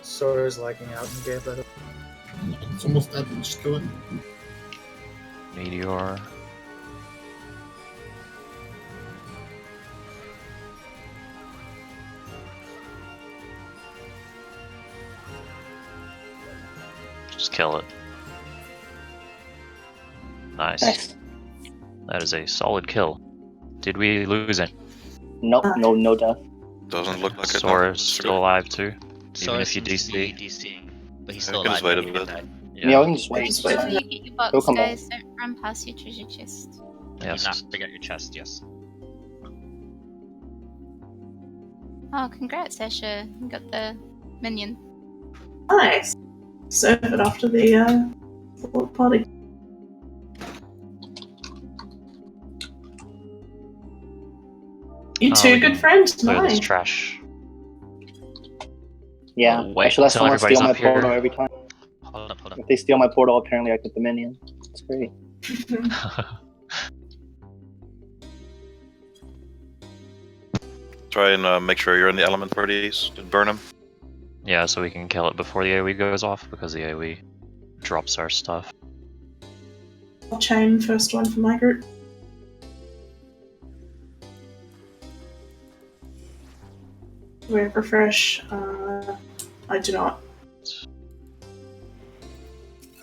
Sora's lagging out in game, but it's almost dead. Just kill it. Meteor. Just kill it. Nice. That is a solid kill. Did we lose it? Nope, no death. Doesn't look like it. Sora's still alive too. Even Sora's if you DC. DCing, but he's still can just alive. wait a bit. Yeah, we can just wait. Before you get your He'll box, come back. guys, don't run past your treasure chest. Yes. You have to get your chest, yes. Oh, congrats, Asher. You got the minion. Nice. Serve it after the party. You too, good friend. Clear this Nice. trash. Yeah, Wait I should let until someone everybody's steal my up here. portal every time. Hold up. If they steal my portal, apparently I get the minion. It's great. Try and make sure you're in the element for these. Just burn them. Yeah, so we can kill it before the AoE goes off, because the AoE drops our stuff. I'll chain first one for my group. Do we have refresh? I do not.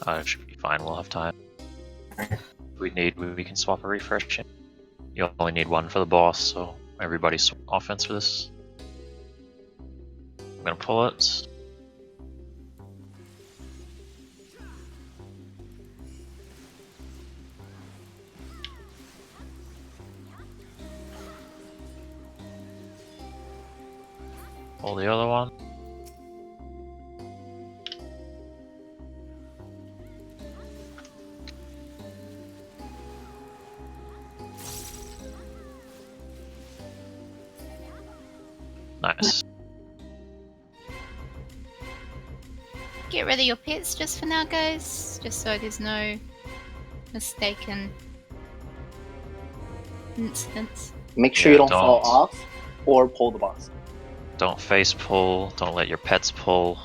It should be fine, we'll have time. If we need, we can swap a refresh in. You only need one for the boss, so everybody's offense for this. I'm gonna pull it. Pull the other one. Nice. Get rid of your pets just for now, guys. Just so there's no mistaken incidents. Make sure Yeah, you don't don't. fall off or pull the boss. Don't face pull. Don't let your pets pull.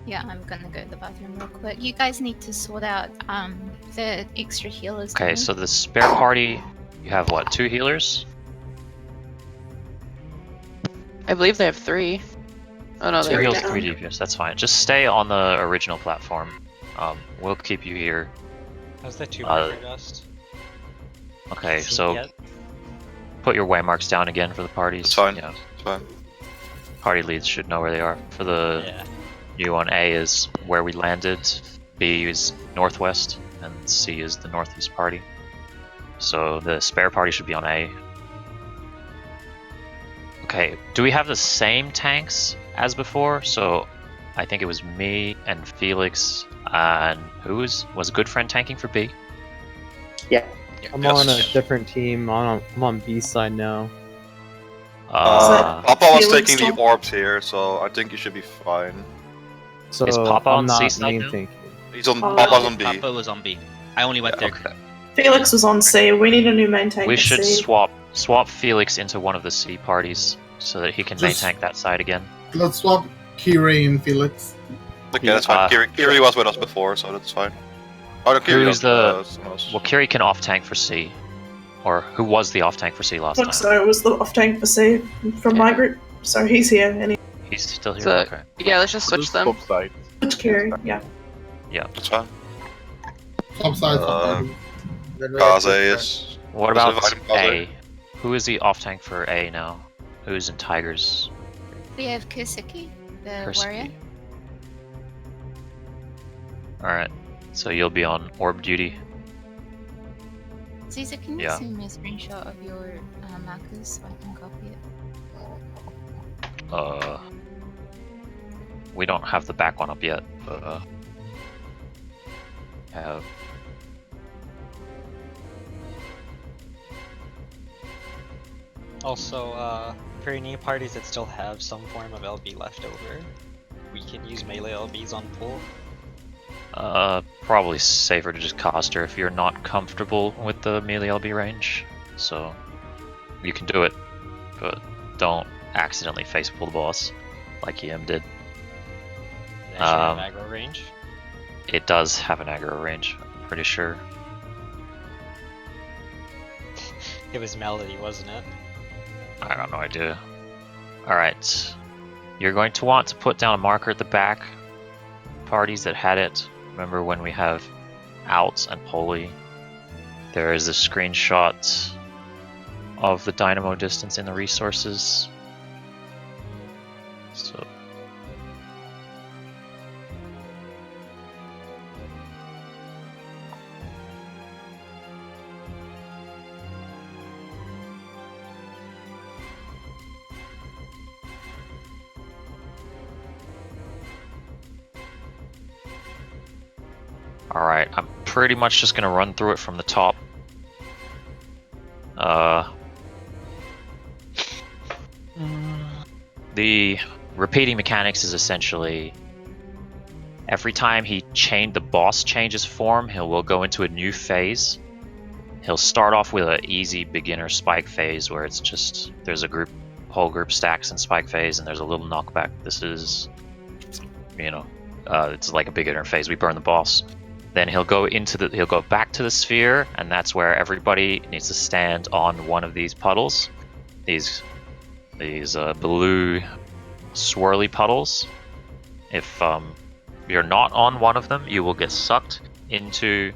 Yeah, I'm gonna go to the bathroom real quick. You guys need to sort out the extra healers. Okay, so the spare party, you have what, 2 healers? I believe they have 3. Oh no, 2 they're heals, down. 3 DPS, that's fine. Just stay on the original platform. We'll keep you here. How's the 2 marker dust? Okay, See so yet? put your waymarks down again for the parties. It's fine. Yeah. It's fine. Party leads should know where they are. For the new one, A is where we landed, B is northwest, and C is the northeast party. So the spare party should be on A. Okay, do we have the same tanks as before? So I think it was me and Felix and was Good Friend tanking for B? Yeah. I'm on a different team. I'm on B side now. Papa was Felix taking the still- orbs here, so I think you should be fine. So Is Papa I'm on not C side main now? thinking. He's on Papa's on B. Papa was on B. I only went there. Felix was on C. We need a new main tank. We at should C. swap Felix into one of the C parties so that he can main tank that side again. Let's swap Kiri and Felix. Okay, that's fine. Kiri was with us before, so that's fine. Oh, no, Kiri Who's was, the... someone else. Well, Kiri can off tank for C. Or who was the off tank for C last I time? think so. It was the off tank for C from my group. So he's here. And He's still here? So, Okay. yeah, let's just switch them. Which Kiri? Yeah. Yeah. That's fine. Swap sides. Kaze is... What let's about invite him, Kaze. A? Who is the off tank for A now? Who's in Tigers? We have Kursuki, the warrior. Alright, so you'll be on orb duty. Caesar, can you Yeah. send me a screenshot of your markers so I can copy it? We don't have the back one up yet, but have. Also, for any parties that still have some form of LB left over, we can use melee LBs on pull. Probably safer to just cast her if you're not comfortable with the melee LB range. So you can do it, but don't accidentally face pull the boss like EM did. Does it actually have aggro range? It does have an aggro range, I'm pretty sure. It was Melody, wasn't it? I have no idea. Alright. You're going to want to put down a marker at the back. Parties that had it. Remember when we have outs and poly. There is a screenshot of the dynamo distance in the resources. So alright, I'm pretty much just gonna run through it from the top. The repeating mechanics is essentially every time the boss changes form, he will go into a new phase. He'll start off with an easy beginner spike phase where it's just there's whole group stacks in spike phase and there's a little knockback. This is, it's like a beginner phase. We burn the boss. Then he'll go back to the sphere, and that's where everybody needs to stand on one of these puddles. These blue swirly puddles. If you're not on one of them, you will get sucked into.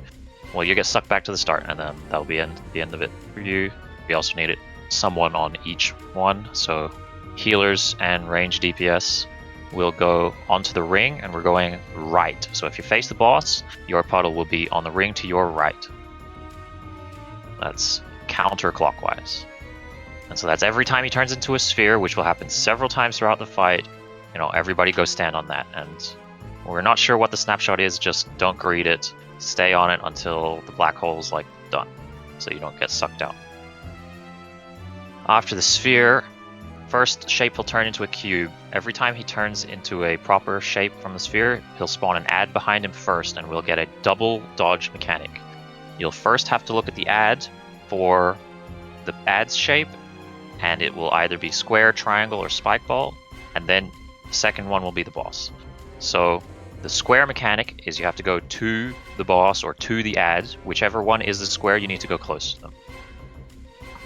Well, you get sucked back to the start, and then that'll be the end of it for you. We also need someone on each one, so healers and range DPS will go onto the ring, and we're going right. So if you face the boss, your puddle will be on the ring to your right. That's counterclockwise. And so that's every time he turns into a sphere, which will happen several times throughout the fight. Everybody go stand on that. And we're not sure what the snapshot is, just don't greet it. stay on it until the black hole's like done, so you don't get sucked out. After the sphere, first shape he'll turn into a cube. Every time he turns into a proper shape from the sphere, he'll spawn an ad behind him first, and we'll get a double dodge mechanic. You'll first have to look at the ad for the ad's shape, and it will either be square, triangle, or spike ball, and then the second one will be the boss. So the square mechanic is you have to go to the boss or to the ad. Whichever one is the square, you need to go close to them.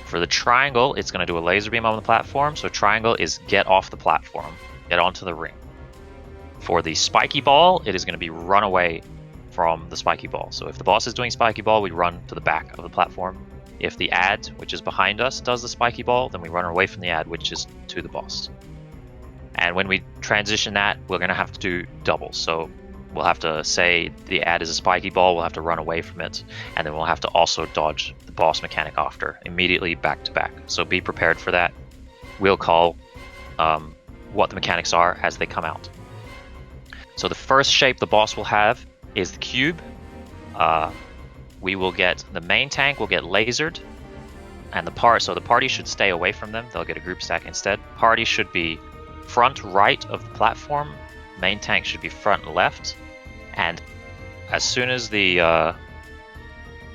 For the triangle, it's going to do a laser beam on the platform, so triangle is get off the platform, get onto the ring. For the spiky ball, it is going to be run away from the spiky ball. So if the boss is doing spiky ball, we run to the back of the platform. If the ad, which is behind us, does the spiky ball, then we run away from the ad, which is to the boss. And when we transition that, we're going to have to do doubles. So we'll have to say the ad is a spiky ball, we'll have to run away from it, and then we'll have to also dodge the boss mechanic after, immediately back to back. So be prepared for that. We'll call what the mechanics are as they come out. So the first shape the boss will have is the cube. We will get the main tank will get lasered, and the party should stay away from them. They'll get a group stack instead. Party should be front right of the platform. Main tank should be front left. And as soon as the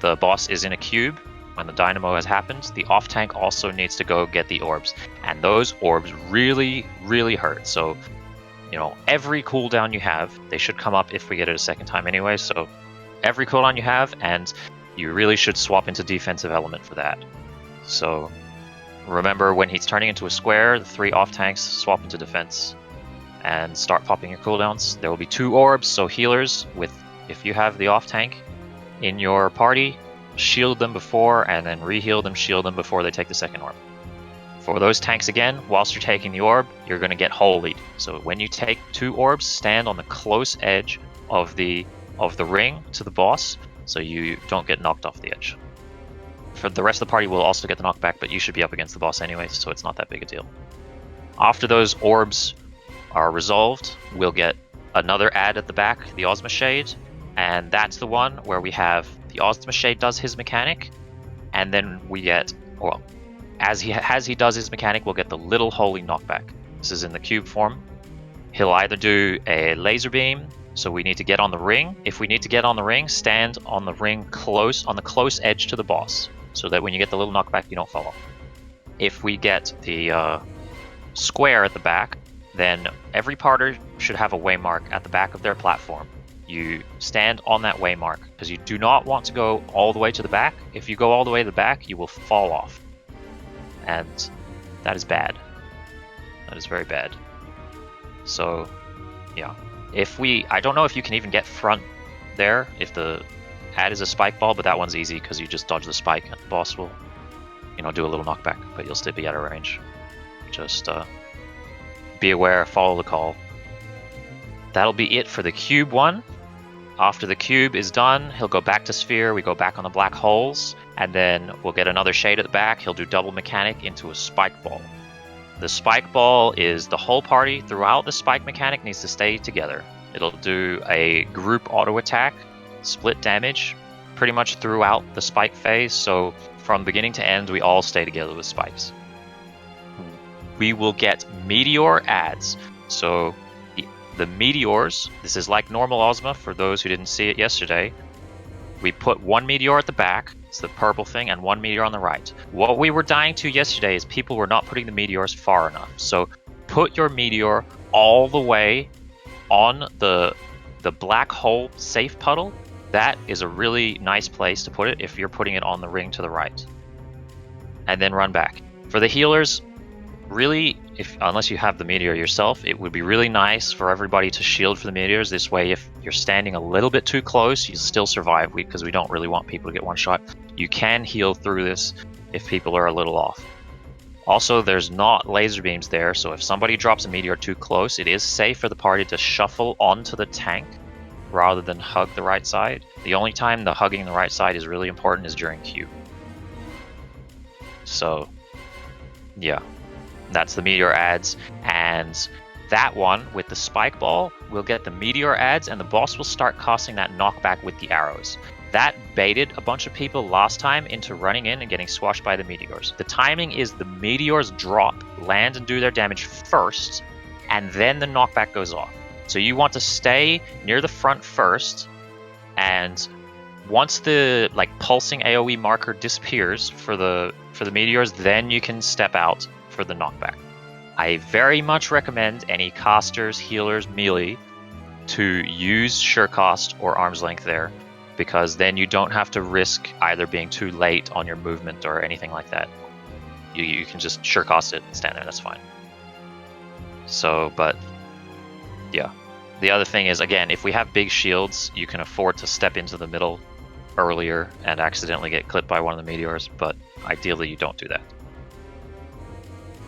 boss is in a cube, when the dynamo has happened, the off tank also needs to go get the orbs, and those orbs really, really hurt. So, you know, every cooldown you have, they should come up if we get it a second time anyway. So every cooldown you have, and you really should swap into defensive element for that. So remember, when he's turning into a square, the 3 off tanks swap into defense and start popping your cooldowns. There will be 2 orbs, so healers, if you have the off tank in your party, shield them before and then re-heal them, shield them before they take the second orb. For those tanks again, whilst you're taking the orb, you're going to get holied. So when you take 2 orbs, stand on the close edge of the ring to the boss, so you don't get knocked off the edge. For the rest of the party will also get the knockback, but you should be up against the boss anyway, so it's not that big a deal. After those orbs are resolved, we'll get another ad at the back, the Ozma Shade, and that's the one where we have the Ozma Shade does his mechanic, and then we get, well, as he does his mechanic, we'll get the Little Holy Knockback. This is in the cube form. He'll either do a laser beam, so we need to get on the ring. If we need to get on the ring, stand on the ring close, on the close edge to the boss, so that when you get the little knockback, you don't fall off. If we get the square at the back, then every party should have a waymark at the back of their platform. You stand on that waymark, because you do not want to go all the way to the back. If you go all the way to the back, you will fall off. And that is bad. That is very bad. So, yeah. I don't know if you can even get front there, if the ad is a spike ball, but that one's easy, because you just dodge the spike, and the boss will, do a little knockback, but you'll still be out of range. Just, be aware, follow the call. That'll be it for the cube one. After the cube is done, he'll go back to sphere, we go back on the black holes, and then we'll get another shade at the back. He'll do double mechanic into a spike ball. The spike ball is the whole party throughout the spike mechanic needs to stay together. It'll do a group auto attack, split damage, pretty much throughout the spike phase, so from beginning to end we all stay together with spikes. We will get meteor ads. So the meteors, this is like normal Ozma for those who didn't see it yesterday. We put 1 meteor at the back, it's the purple thing, and 1 meteor on the right. What we were dying to yesterday is people were not putting the meteors far enough. So put your meteor all the way on the black hole safe puddle. That is a really nice place to put it if you're putting it on the ring to the right. And then run back. For the healers, really, unless you have the meteor yourself, it would be really nice for everybody to shield for the meteors. This way, if you're standing a little bit too close, you'll still survive, because we don't really want people to get one shot. You can heal through this if people are a little off. Also, there's not laser beams there, so if somebody drops a meteor too close, it is safe for the party to shuffle onto the tank rather than hug the right side. The only time the hugging the right side is really important is during Q. So, yeah. That's the meteor ads, and That one with the spike ball will get the meteor adds, and the boss will start casting that knockback with the arrows. That baited a bunch of people last time into running in and getting squashed by the meteors. The timing is the meteors drop, land, and do their damage first, and then the knockback goes off. So you want to stay near the front first, and once the pulsing AoE marker disappears for the meteors, then you can step out for the knockback. I very much recommend any casters, healers, melee to use Surecast or Arm's Length there, because then you don't have to risk either being too late on your movement or anything like that. You can just Surecast it and stand there, that's fine. So, but yeah. The other thing is, again, if we have big shields, you can afford to step into the middle earlier and accidentally get clipped by one of the meteors, but ideally you don't do that.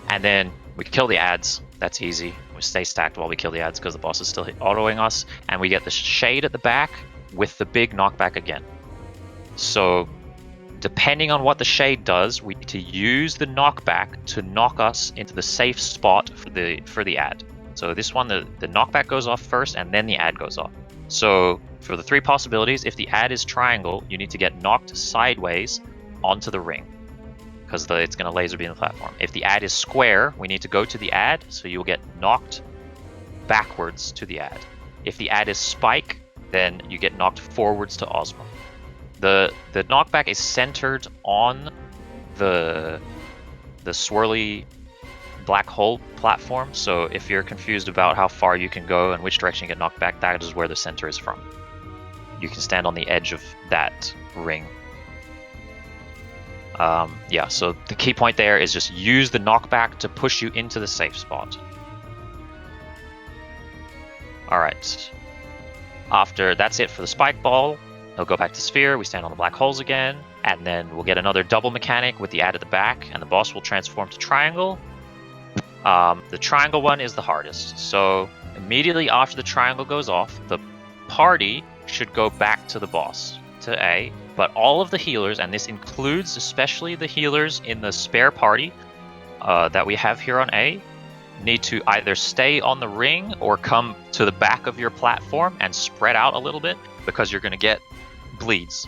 And then we kill the adds, that's easy. We stay stacked while we kill the adds because the boss is still autoing us, and we get the shade at the back with the big knockback again. So depending on what the shade does, we need to use the knockback to knock us into the safe spot for the add. So this one, the knockback goes off first and then the add goes off. So for the 3 possibilities, if the add is triangle, you need to get knocked sideways onto the ring, because it's going to laser beam the platform. If the add is square, we need to go to the add, so you'll get knocked backwards to the add. If the add is spike, then you get knocked forwards to Ozma. The knockback is centered on the swirly black hole platform, so if you're confused about how far you can go and which direction you get knocked back, that is where the center is from. You can stand on the edge of that ring. Yeah, so the key point there is just use the knockback to push you into the safe spot. Alright. After that's it for the spike ball, he'll go back to sphere, we stand on the black holes again, and then we'll get another double mechanic with the add at the back, and the boss will transform to triangle. The triangle one is the hardest, so immediately after the triangle goes off, the party should go back to the boss, to A, but all of the healers, and this includes especially the healers in the spare party that we have here on A, need to either stay on the ring or come to the back of your platform and spread out a little bit, because you're going to get bleeds.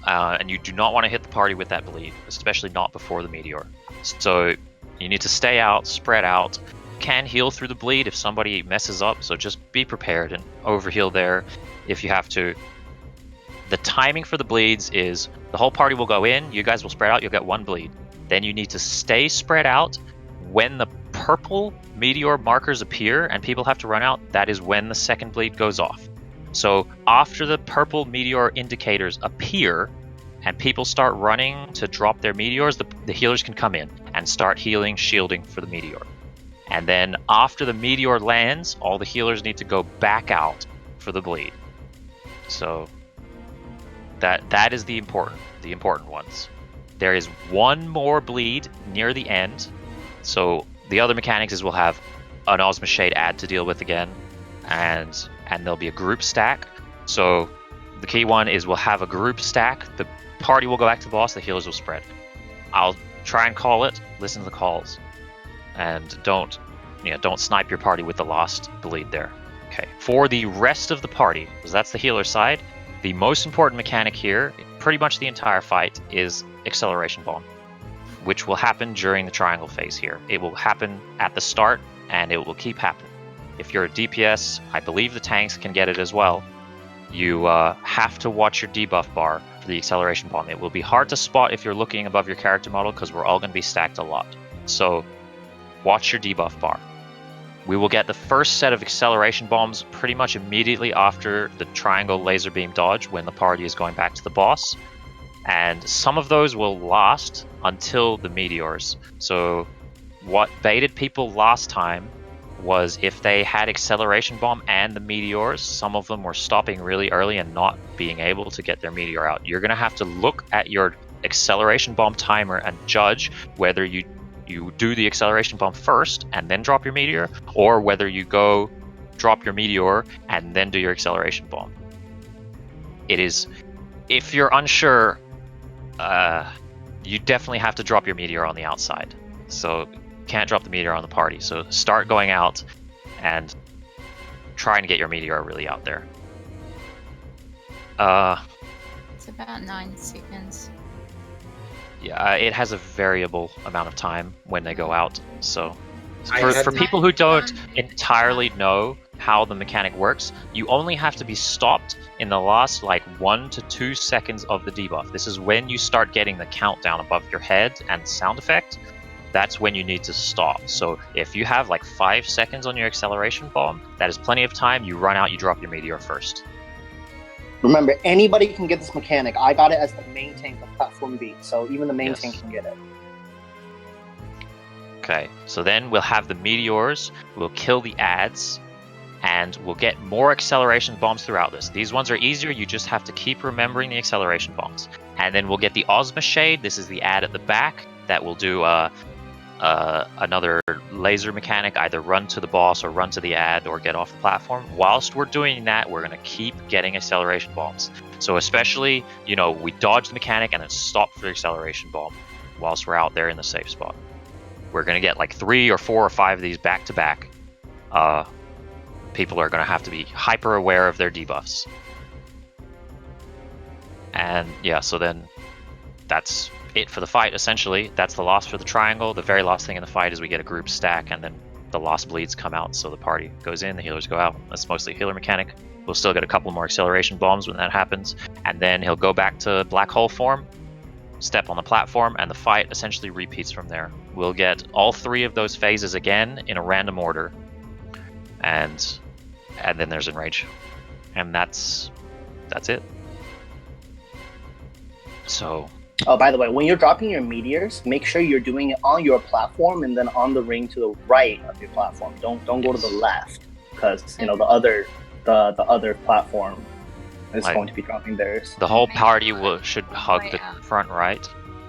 And you do not want to hit the party with that bleed, especially not before the meteor. So you need to stay out, spread out. You can heal through the bleed if somebody messes up, so just be prepared and overheal there if you have to. The timing for the bleeds is the whole party will go in, you guys will spread out, you'll get 1 bleed. Then you need to stay spread out. When the purple meteor markers appear and people have to run out, that is when the second bleed goes off. So after the purple meteor indicators appear and people start running to drop their meteors, the healers can come in and start healing, shielding for the meteor. And then after the meteor lands, all the healers need to go back out for the bleed. So that is the important ones. There is 1 more bleed near the end. So the other mechanics is we'll have an Ozma Shade add to deal with again, and there'll be a group stack. So the key one is we'll have a group stack. The party will go back to the boss, the healers will spread. I'll try and call it, listen to the calls, and don't snipe your party with the last bleed there. Okay. For the rest of the party, because that's the healer side, the most important mechanic here, pretty much the entire fight, is Acceleration Bomb, which will happen during the triangle phase here. It will happen at the start, and it will keep happening. If you're a DPS, I believe the tanks can get it as well. You have to watch your debuff bar for the Acceleration Bomb. It will be hard to spot if you're looking above your character model, because we're all going to be stacked a lot. So watch your debuff bar. We will get the first set of Acceleration Bombs pretty much immediately after the triangle laser beam dodge when the party is going back to the boss. And some of those will last until the meteors. So what baited people last time was if they had Acceleration Bomb and the meteors, some of them were stopping really early and not being able to get their meteor out. You're going to have to look at your Acceleration Bomb timer and judge whether you do the Acceleration Bomb first and then drop your meteor, or whether you go drop your meteor and then do your Acceleration Bomb. It is, if you're unsure, you definitely have to drop your meteor on the outside. So you can't drop the meteor on the party. So start going out and trying to get your meteor really out there. It's about 9 seconds. Yeah, it has a variable amount of time when they go out. So I for had- people who don't entirely know how the mechanic works, you only have to be stopped in the last like 1 to 2 seconds of the debuff. This is when you start getting the countdown above your head and sound effect. That's when you need to stop. So if you have like 5 seconds on your acceleration bomb, that is plenty of time. You run out, you drop your meteor first. Remember, anybody can get this mechanic. I got it as the main tank of Platform B, so even the main Yes. tank can get it. Okay, so then we'll have the meteors, we'll kill the adds, and we'll get more acceleration bombs throughout this. These ones are easier, you just have to keep remembering the acceleration bombs. And then we'll get the Ozma Shade, this is the add at the back, that will do another laser mechanic, either run to the boss or run to the ad or get off the platform. Whilst we're doing that, we're going to keep getting acceleration bombs. So especially, you know, we dodge the mechanic and then stop for the acceleration bomb whilst we're out there in the safe spot. We're going to get like 3 or 4 or 5 of these back to back. People are going to have to be hyper aware of their debuffs. And yeah, so then that's it for the fight, essentially. That's the loss for the triangle. The very last thing in the fight is we get a group stack, and then the lost bleeds come out, so the party goes in, the healers go out. That's mostly a healer mechanic. We'll still get a couple more acceleration bombs when that happens, and then he'll go back to black hole form, step on the platform, and the fight essentially repeats from there. We'll get all 3 of those phases again in a random order, and then there's Enrage. And that's it. So... Oh, by the way, when you're dropping your meteors, make sure you're doing it on your platform and then on the ring to the right of your platform. Don't go to the left, because you know the other platform is going to be dropping theirs. The whole party should hug the front right,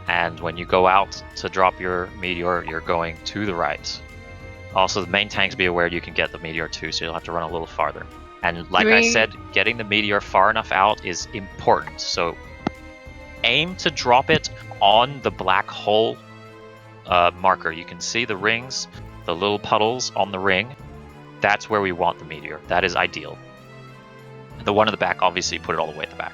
and when you go out to drop your meteor, you're going to the right. Also, the main tanks, be aware you can get the meteor too, so you'll have to run a little farther. And like I said, getting the meteor far enough out is important. So aim to drop it on the black hole marker. You can see the rings, the little puddles on the ring. That's where we want the meteor. That is ideal. The one in the back, obviously, put it all the way at the back.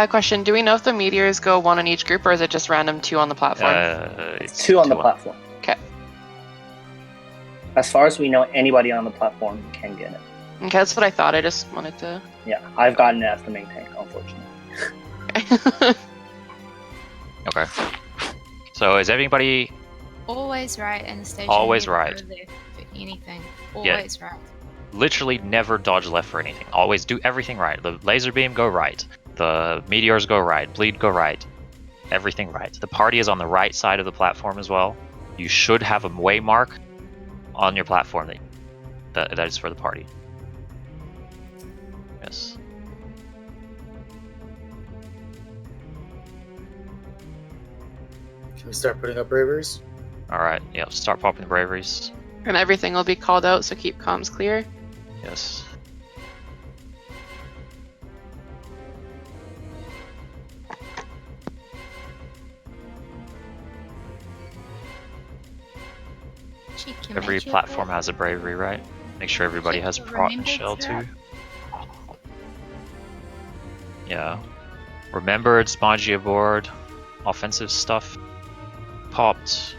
Question, do we know if the meteors go 1 on each group, or is it just random 2 on the platform? It's 2 on the platform. Okay. As far as we know, anybody on the platform can get it. Okay, that's what I thought. I just wanted to... Yeah, I've gotten it as the main tank, unfortunately. Okay. So is everybody... Always right in the station. Always never right. go left for anything. Always right. Literally never dodge left for anything. Always do everything right. The laser beam, go right. The meteors, go right. Bleed, go right. Everything right. The party is on the right side of the platform as well. You should have a way mark on your platform that is for the party. Yes. Can we start putting up braveries? Alright, yeah, start popping the braveries. And everything will be called out, so keep comms clear. Yes. Every platform has a bravery, right? Make sure everybody has prot and shell too. Yeah. Remember, it's Magia board. Offensive stuff popped.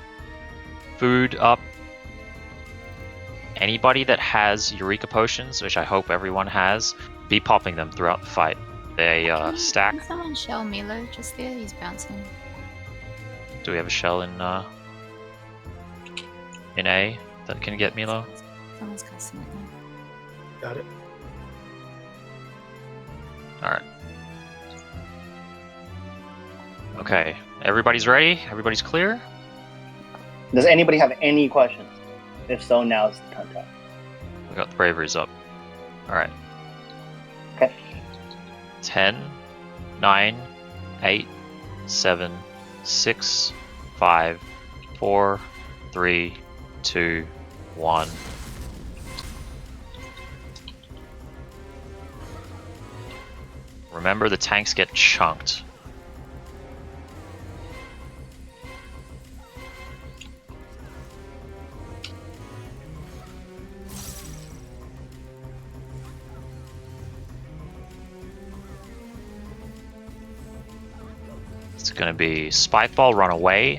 Food up. Anybody that has Eureka Potions, which I hope everyone has, be popping them throughout the fight. They stack. Can someone shell Milo just there? He's bouncing. Do we have a shell in A that can get Milo? Someone's casting it now. Got it. Alright. Okay, everybody's ready? Everybody's clear? Does anybody have any questions? If so, now is the time to. We got the braveries up. Alright. Okay. 10, 9, 8, 7, 6, 5, 4, 3, 2, 1. Remember, the tanks get chunked. It's going to be spike ball, run away,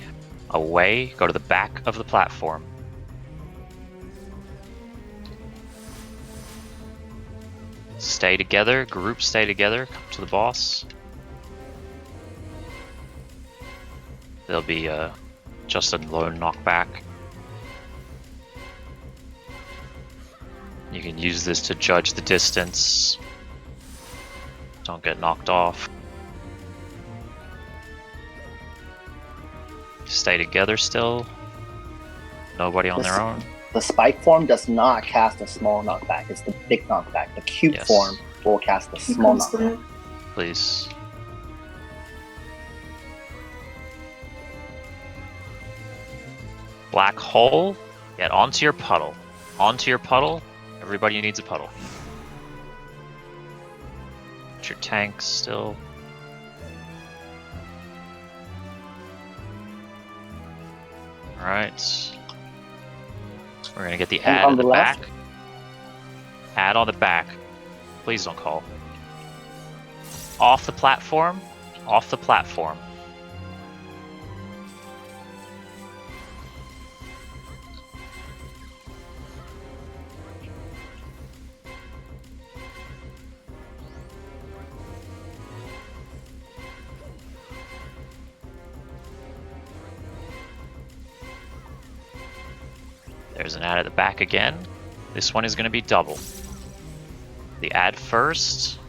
away, go to the back of the platform. Stay together, group stay together, come to the boss. There'll be just a low knockback. You can use this to judge the distance. Don't get knocked off. Stay together still. Nobody on their own. The spike form does not cast a small knockback. It's the big knockback. The cube form will cast a small knockback. Please. Black hole. Get onto your puddle. Onto your puddle. Everybody needs a puddle. Get your tanks still. Alright. We're gonna get the ad on the back. Ad on the back. Please don't call. Off the platform. Off the platform. There's an ad at the back again. This one is going to be double. The ad first.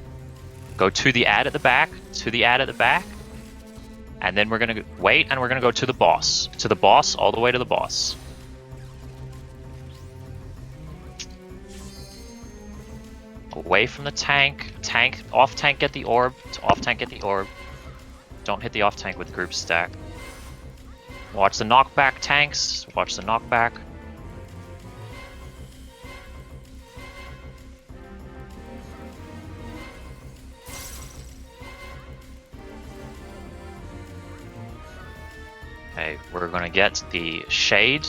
Go to the ad at the back. To the ad at the back. And then we're going to wait and we're going to go to the boss. To the boss, all the way to the boss. Away from the tank. Tank, off tank, get the orb. Off tank, get the orb. Don't hit the off tank with group stack. Watch the knockback tanks. Watch the knockback. Okay, we're gonna get the shade,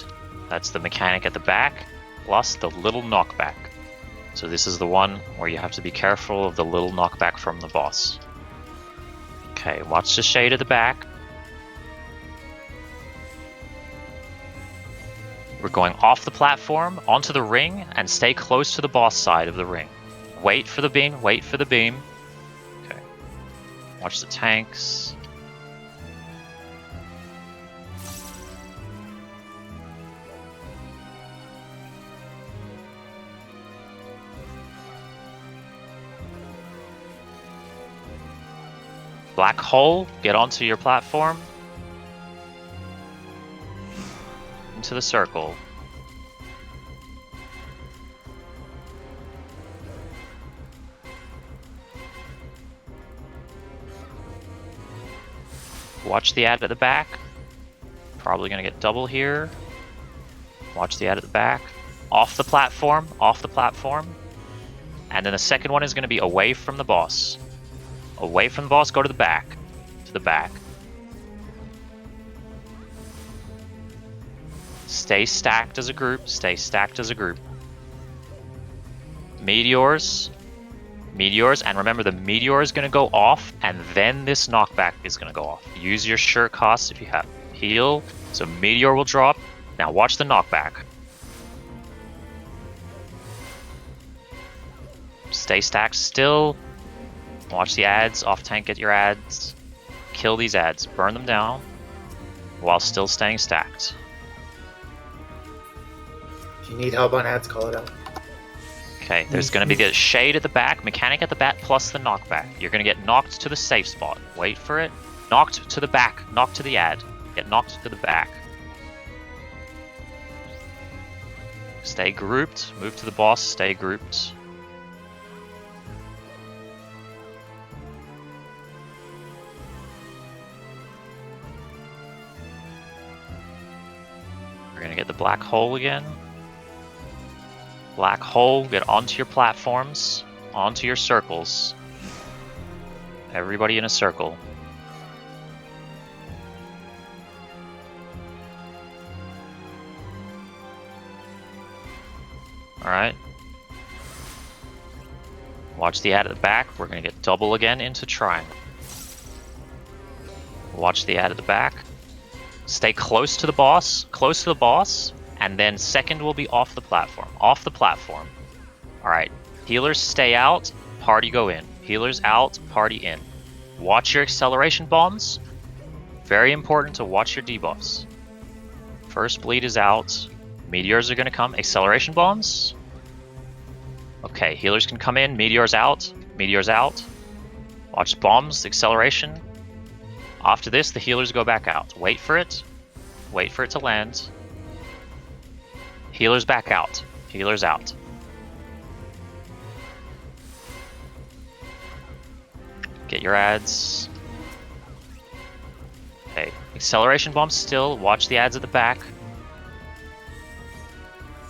that's the mechanic at the back, plus the little knockback. So this is the one where you have to be careful of the little knockback from the boss. Okay, watch the shade at the back. We're going off the platform, onto the ring, and stay close to the boss side of the ring. Wait for the beam, wait for the beam. Okay. Watch the tanks. Black hole, get onto your platform. Into the circle. Watch the ad at the back. Probably gonna get double here. Watch the ad at the back. Off the platform, off the platform. And then the second one is gonna be away from the boss. Away from the boss, go to the back. To the back. Stay stacked as a group. Stay stacked as a group. Meteors. Meteors. And remember, the meteor is going to go off, and then this knockback is going to go off. Use your shirt cost if you have heal. So meteor will drop. Now watch the knockback. Stay stacked still. Watch the ads. Off tank, get your ads. Kill these ads. Burn them down while still staying stacked. If you need help on ads, call it out. Okay, there's going to be the shade at the back, mechanic at the back, plus the knockback. You're going to get knocked to the safe spot. Wait for it. Knocked to the back. Knocked to the ad. Get knocked to the back. Stay grouped. Move to the boss. Stay grouped. We're going to get the black hole again. Black hole, get onto your platforms, onto your circles. Everybody in a circle. Alright. Watch the ad at the back. We're going to get double again into triangle. Watch the ad at the back. Stay close to the boss, and then second will be off the platform. Off the platform. Alright, healers stay out, party go in. Healers out, party in. Watch your acceleration bombs. Very important to watch your debuffs. First bleed is out. Meteors are going to come. Acceleration bombs. Okay, healers can come in. Meteors out. Meteors out. Watch bombs, acceleration. After this, the healers go back out. Wait for it. Wait for it to land. Healers back out. Healers out. Get your ads. Okay, acceleration bombs still. Watch the ads at the back.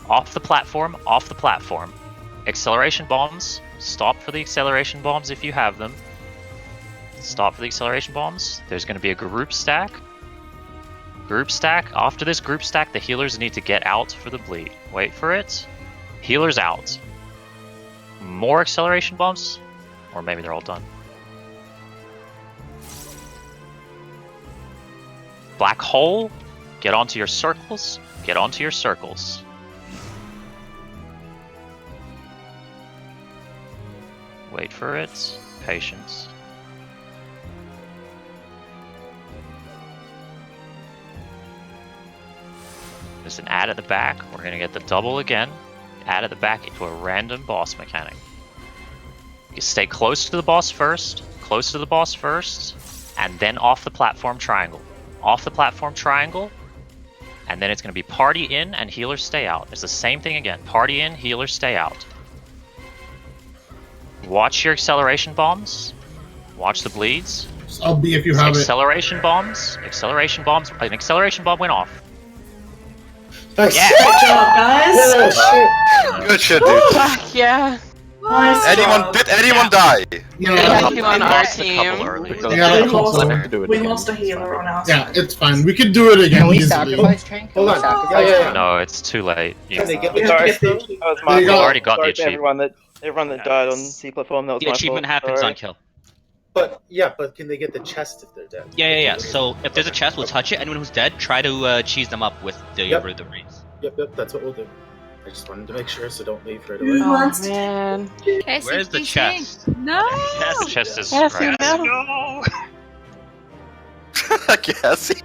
Off the platform, off the platform. Acceleration bombs. Stop for the acceleration bombs if you have them. Stop for the acceleration bombs. There's going to be a group stack. Group stack. After this group stack, the healers need to get out for the bleed. Wait for it. Healers out. More acceleration bombs? Or maybe they're all done. Black hole. Get onto your circles. Get onto your circles. Wait for it. Patience. There's an ad at the back. We're going to get the double again. Add at the back into a random boss mechanic. You stay close to the boss first, and then off the platform triangle. Off the platform triangle, and then it's going to be party in and healers stay out. It's the same thing again. Party in, healers stay out. Watch your acceleration bombs. Watch the bleeds. I'll be if you have acceleration bombs. Acceleration bombs. An acceleration bomb went off. Nice. Yeah. Good job, guys. Good shit, dude. Fuck yeah. Nice job. Did anyone die? You You on our lost a couple team. early. We lost a healer on our Yeah, side. it's fine. We could do it again. Can we easily. sacrifice Trank? Hold on. Sacrifice No, it's too late. You, Can they get the We have to chest get though? the- That was There my you fault. go. already got the Sorry to achievement. everyone that died on C platform. That was The my achievement fault. happens Sorry. on kill. But can they get the chest if they're dead? Yeah. So if there's a chest, we'll touch it. Anyone who's dead, try to cheese them up with the Yep. the reeds. Yep, that's what we'll do. I just wanted to make sure, so don't leave right Who away. wants to- Man. Where's the chest? No! the chest is Cassie, right. no. Cassie.